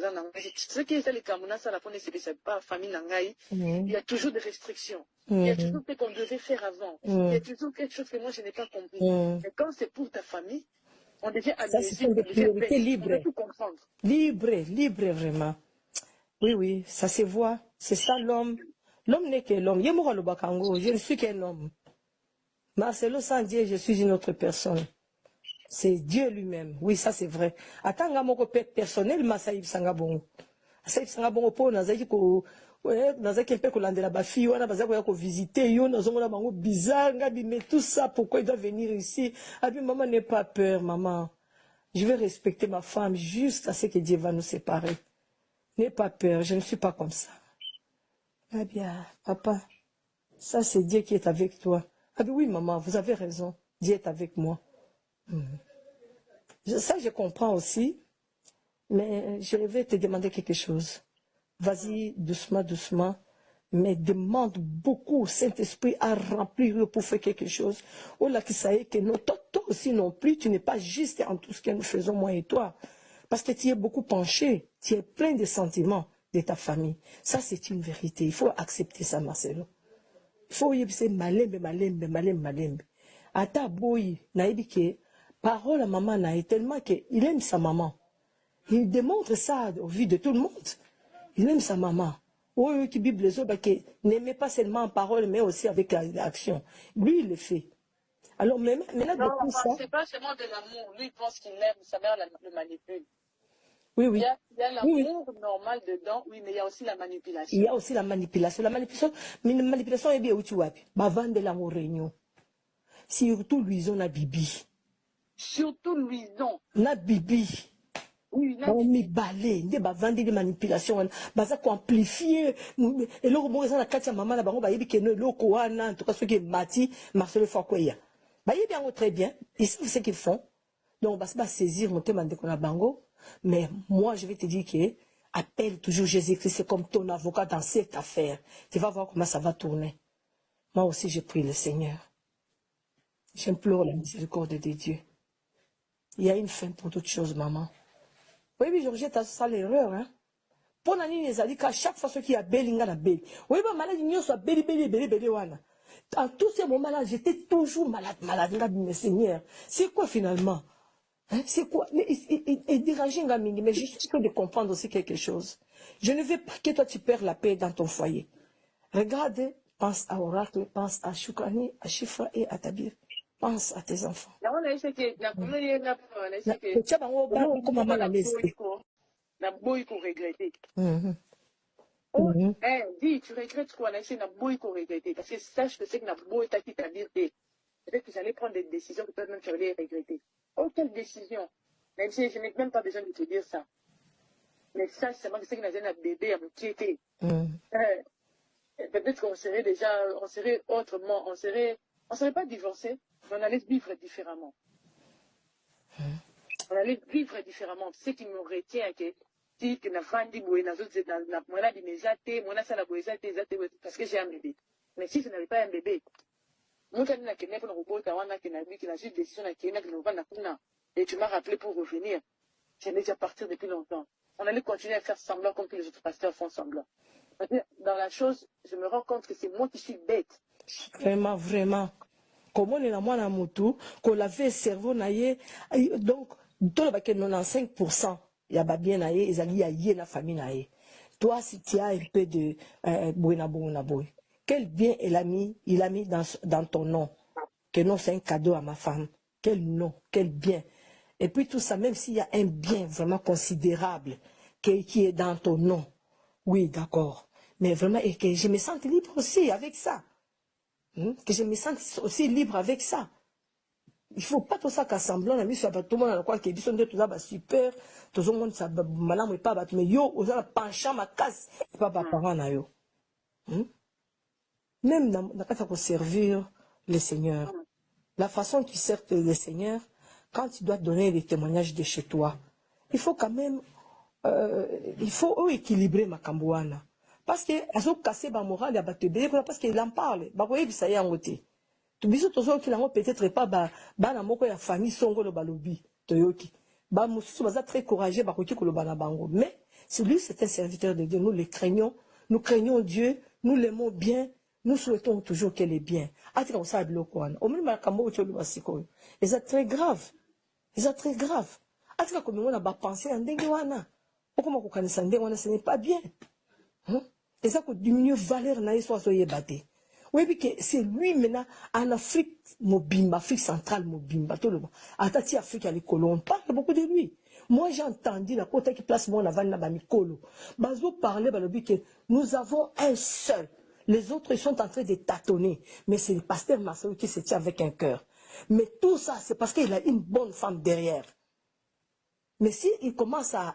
Ce qui est les Camerounais, ça la fonde, c'est pas famille nangai. Il y a toujours des restrictions. Il y a toujours ce qu'on devait faire avant. Il y a toujours quelque chose que moi je n'ai pas compris. Mais quand c'est pour ta famille, on devient amnésique, on devient libre. On peut tout comprendre. Libre vraiment. Oui, ça se voit. C'est ça l'homme. L'homme n'est que l'homme. Yemura le bakango, je ne suis qu'un homme. Marcelo, sans Dieu, je suis une autre personne. C'est Dieu lui-même. Oui, ça c'est vrai. Attends, mon personnel, Masaïb Sangabongo. Masaïb Sangabongo, pour Nazaki, Nazaki, peut qu'on la bafille, on a besoin de visiter, on a besoin de bizarre, mais tout ça, pourquoi il doit venir ici? Ah bien, maman, n'aie pas peur, maman. Je vais respecter ma femme juste à ce que Dieu va nous séparer. N'aie pas peur, je ne suis pas comme ça. Ah bien, papa, ça c'est Dieu qui est avec toi. Ah bien oui, maman, vous avez raison. Dieu est avec moi. Ça, je comprends aussi. Mais je vais te demander quelque chose. Vas-y, doucement, doucement. Mais demande beaucoup au Saint-Esprit à remplir pour faire quelque chose. Oh là, qui ça est que non, toi aussi non plus, tu n'es pas juste en tout ce que nous faisons, moi et toi. Parce que tu es beaucoup penché. Tu es plein de sentiments de ta famille. Ça, c'est une vérité. Il faut accepter ça, Marcelo. Il faut y dire malembe. Ata boy, naïbi que parole à maman naï tellement qu'il aime sa maman. Il démontre ça au vu de tout le monde. Il aime sa maman. Oui, qui Bible les autres, qui n'aimait pas seulement en parole, mais aussi avec l'action. Lui, il le fait. Alors, maintenant, non, c'est pas seulement de l'amour. Lui, il pense qu'il aime, sa mère le manipule. Oui. Il y a l'amour normal dedans, oui, mais il y a aussi la manipulation. Il y a aussi la manipulation. La manipulation est bien où tu vas. Bavande de l'amour réunion. Surtout Louison na Bibi. Surtout Louison. Na Bibi. Oui, on me balait. Il y a bavande de manipulation. Baza ko amplifier. Et là, on a katia maman là-bas. On va y dire que le koana, en tout cas, ceux qui est mati, Marcelo Fakoya. Bah, il bien très bien. Ils savent ce qu'ils font. Donc, on va saisir mon thème de Kona Bango. Mais moi, je vais te dire que Appelle toujours Jésus-Christ, c'est comme ton avocat dans cette affaire. Tu vas voir comment ça va tourner. Moi aussi, je prie le Seigneur. J'implore la miséricorde de Dieu. Il y a une fin pour toutes choses, maman. Oui, Georgette, ça l'erreur, hein. Pour la ligne, ils qu'à chaque fois qu'il y a Bellinga la belle. Oui, ma maladie, il y a belli, wana. En tous ces moments-là, j'étais toujours malade, mais Seigneur. C'est quoi finalement? Hein? C'est quoi? Et déranger, mais je suis sûr de comprendre aussi quelque chose. Je ne veux pas que toi tu perds la paix dans ton foyer. Regarde, pense à Oracle, pense à Choukani, à Chifra et à Tabir. Pense à tes enfants. Dis, tu regrettes quoi? Na boy qu'on regretter. Parce que sache que c'est que na boy t'a dit peut-être que j'allais prendre des décisions que toi-même tu allais regretter. Oh, quelle décision? Même si je n'ai même pas besoin de te dire ça. Mais sache seulement que c'est que n'a un bébé à me quitter. Peut-être qu'on serait déjà, on serait autrement, on serait pas divorcés, mais on allait vivre différemment. On allait vivre différemment. Ce qui me retient, que na fandi boye na mwana di mezate mwana sala boye zate parce que j'ai un bébé. Mais si je n'avais pas un bébé, moi quand na kenya pour robota wana que na bi que na juste décision na kenya que na vanda kuna et tu m'as rappelé pour revenir. J'allais déjà partir depuis longtemps. On allait continuer à faire semblant comme que les autres pasteurs font semblant. Dans la chose, je me rends compte que c'est moi qui suis bête. Vraiment, vraiment. Comment on est la moine moto, qu'on l'avait cerveau naïe, donc, tout le baquet 95%. Il y a bien naïe, ils allaient y la famille naïe. Toi, si tu as un peu de boy. Quel bien il a mis dans ton nom. Que non, c'est un cadeau à ma femme. Quel nom, quel bien. Et puis tout ça, même s'il y a un bien vraiment considérable qui est dans ton nom. Oui, d'accord. Mais vraiment, et que je me sente libre aussi avec ça. Que je me sente aussi libre avec ça. Il ne faut pas tout ça qu'assemblant, tout le monde a quoi qui dit tout ça super, tout le monde ça malam pas mais yo aux gens penchant ma casse pas parents na yo. Même dans pour servir le Seigneur. La façon tu sers le Seigneur, quand tu dois donner des témoignages de chez toi, il faut quand même il faut équilibrer ma cambouana. Parce que azo casser ba moral ya batebe parce qu'il en parle. Ba koyebi ça y a ngoté. Tu biso tozo ki nango peut-être pas na moko ya famille songo lo balobi toyoki. Ba mususu baza très courageux ba koki ko lo bana bango. Mais celui c'est un serviteur de Dieu, nous le craignons, nous craignons Dieu, nous l'aimons bien, nous souhaitons toujours qu'elle est bien. Atika osa biloko wana. O mema kambo cho lo basiko. Et c'est très grave. C'est très grave. Atika ko mona ba penser en ndenge wana. Okoma ko kanisa ndenge wana ce n'est pas bien. Et ça coûte diminuer valeur na soit soyez batté. Oui, puis que c'est lui maintenant en Afrique mobimba, Afrique centrale mobimba, tout le monde. Atati Afrique à l'école, on parle beaucoup de lui. Moi j'ai entendu la côte qui place moi avant na bamikolo. Bazo parlait balobi que nous avons un seul. Les autres ils sont en train de tâtonner, mais c'est le pasteur Marcelo qui se tient avec un cœur. Mais tout ça c'est parce qu'il a une bonne femme derrière. Mais si il commence à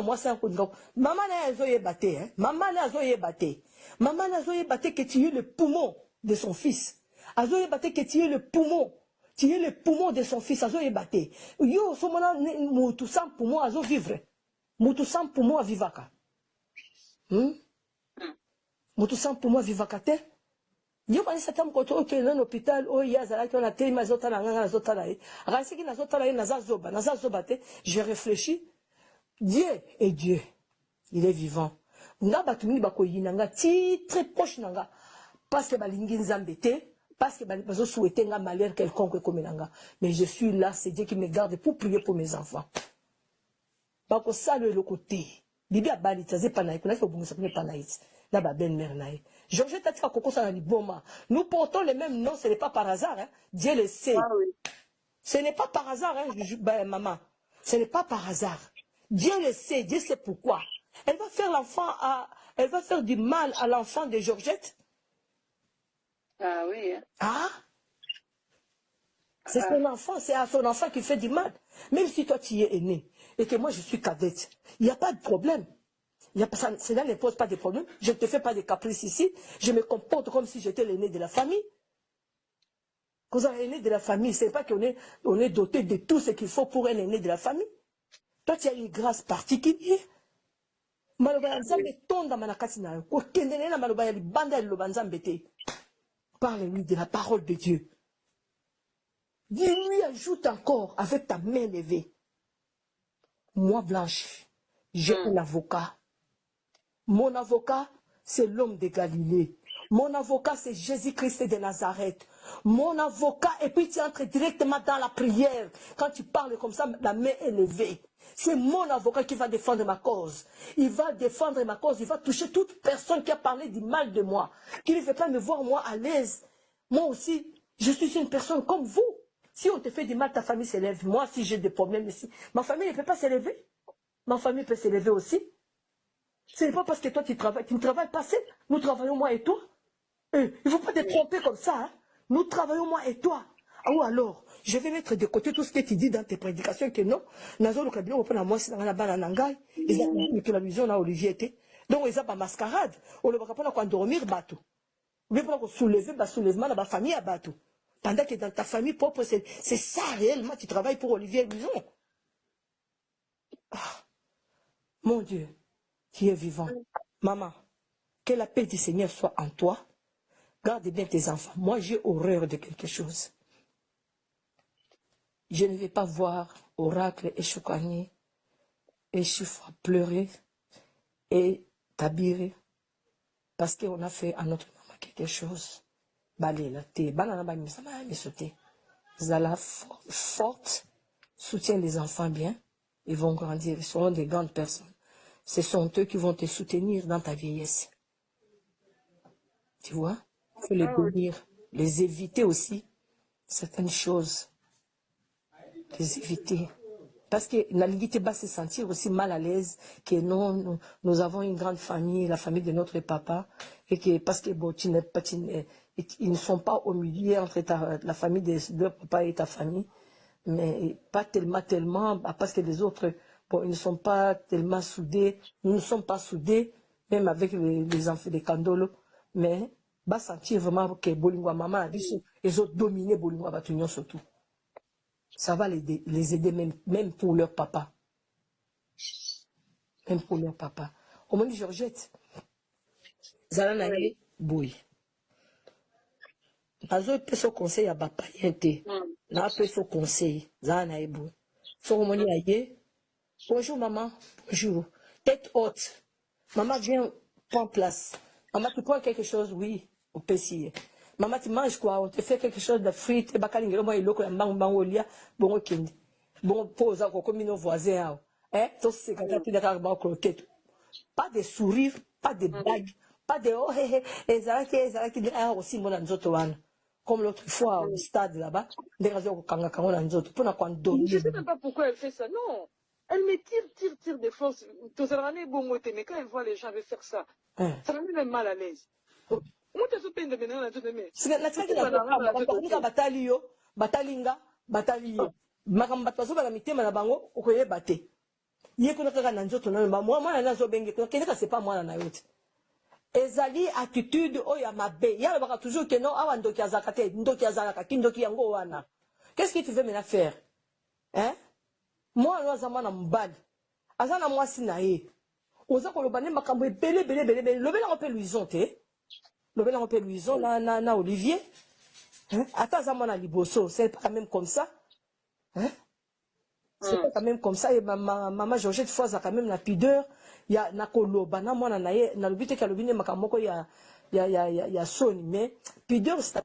moi c'est un coup de maman n'a zoé batté, hein. Maman n'a zoé batté. Maman n'a zoé batté que tu es le poumon de son fils. A zoé batté que tu es le poumon. Tu es le poumon de son fils. A zoé batté. Yo, ce moment moutou sans poumon à zo vivre. Moutou sans poumon à vivaka. Moutou sans poumon à vivaka te. Yo quand ça t'a koto OK dans l'hôpital oh ya zala qui on a tellement zota na nganga zota là rasi qui na zota là na zoba te je réfléchis Dieu est Dieu il est vivant nga batumi bako yinanga ti très proche nanga parce que balingi nzambe te parce que bazo souhaiter nga malheur quelconque comme nanga mais je suis là c'est Dieu qui me garde pour prier pour mes enfants bako saluer le côté bibi abali tsaze pa na ikona ko bungisa pa na it na ba belle-mère naï. Georgette a dit à Liboma. Nous portons les mêmes noms, ce n'est pas par hasard, hein. Dieu le sait. Ah, oui. Ce n'est pas par hasard, hein, maman. Ce n'est pas par hasard. Dieu le sait, Dieu sait pourquoi. Elle va faire du mal à l'enfant de Georgette. Ah oui. Hein. Ah. C'est son enfant, c'est à son enfant qui fait du mal. Même si toi tu es aîné et que moi je suis cadette, il n'y a pas de problème. Cela ne pose pas de problème. Je ne te fais pas de caprices ici. Je me comporte comme si j'étais l'aîné de la famille. Quand on est l'aîné de la famille, ce n'est pas qu'on est doté de tout ce qu'il faut pour un aîné de la famille. Toi, tu as une grâce particulière. maloba ya nzambe tondama na kati na yo kokende na maloba ya libanda ya liloba nzambe te. Parle-lui de la parole de Dieu. Dis-lui, ajoute encore avec ta main levée. Moi, Blanche, j'ai un avocat. Mon avocat, c'est l'homme de Galilée. Mon avocat, c'est Jésus-Christ de Nazareth. Mon avocat, et puis tu entres directement dans la prière. Quand tu parles comme ça, la main est levée. C'est mon avocat qui va défendre ma cause. Il va défendre ma cause. Il va toucher toute personne qui a parlé du mal de moi. Qui ne veut pas me voir moi à l'aise. Moi aussi, je suis une personne comme vous. Si on te fait du mal, ta famille s'élève. Moi, si j'ai des problèmes ici, ma famille ne peut pas s'élever. Ma famille peut s'élever aussi. Ce n'est pas parce que toi tu ne travailles pas seul. Nous travaillons moi et toi. Il ne faut pas te tromper comme ça. Hein. Nous travaillons moi et toi. Ou alors, je vais mettre de côté tout ce que tu dis dans tes prédications que non. Nazo le cabine, on prend la moi, c'est dans la banane nangai. Ils ont que la vision à Olivier était. Donc, ils ont pas mascarade. On ne va pas dormir bateau. On ne va pas soulever, soulèvement dans la famille à bateau. Pendant que dans ta famille propre, c'est ça réellement, tu travailles pour Olivier Luison. Ah, mon Dieu, qui est vivant. Maman, que la paix du Seigneur soit en toi. Garde bien tes enfants. Moi, j'ai horreur de quelque chose. Je ne vais pas voir Oracle et Chokani et Chiffre pleurer et tabirer parce qu'on a fait à notre maman quelque chose. Balela te, banana ba misama misote. Zala forte, soutient les enfants bien. Ils vont grandir, ils seront des grandes personnes. Ce sont eux qui vont te soutenir dans ta vieillesse. Tu vois? Il faut les bénir, les éviter aussi certaines choses. Les éviter. Parce que la Ligue va se sentir aussi mal à l'aise que non, nous avons une grande famille, la famille de notre papa, et que parce que bon, ils ne sont pas au milieu entre la famille de leur papa et ta famille, mais pas tellement, parce que les autres, bon, ils ne sont pas tellement soudés, nous ne sommes pas soudés, même avec les enfants des Kandolo, mais va sentir vraiment que Bolingwa maman, ils ont dominé Bolingwa Batunion surtout. Ça va les aider même pour leur papa. Même pour leur papa. Au moment de Georgette, Zalanaye, boui. Azo peut se conseil à papa yente. Na peut se conseil. Zalanaye boui. So au moment de bonjour maman, bonjour. Tête haute. Maman viens, prends place. Maman tu prends quelque chose, oui, au PC. Maman, tu manges quoi? On te fait quelque chose de frites, et bakalingelo, moi, il y a un bon, ok. Bon, pose encore comme nos voisins. Hein? Tout c'est quand tu as croquette. Pas de sourire, pas de blagues, pas de oh, hé, hé, Ezaraki, aussi, mon anzotoan. Comme l'autre fois au stade là-bas, des raisons au Kangakango anzoto, pour n'a pas donné. Je ne sais même pas pourquoi elle fait ça, non. Elle me tire de force. Tout ça, mais quand elle voit les gens faire ça, ça la met même mal à l'aise. Moi, tu as peine de mener la journée. C'est la batalio, batalinga, batalio. Makambatazo la mitema na bango, okoye bate. Yeko na kaka na nzoto na moi na zo benge ko kene ka c'est pas moi na yote. Ezali attitude o ya mabe. Ya ba toujours que non awa ndoki azakate, ndoki azalaka, kindoki yango wana. Qu'est-ce que tu veux maintenant faire? Hein? Moi no azama na mbali. Azana moi sinae. Oza ko lobane makambo ebele lobela on peut luison te. Lobela on peut luison na Olivier. Hein? Attends ça moi na liboso, c'est pas quand même comme ça. Hein? C'est pas quand même comme ça. Et maman Georgette fois a quand même la pudeur. Il y a nakolo bana moi na ye na lobite ka lobine makamoko ya son mais pudeur c'est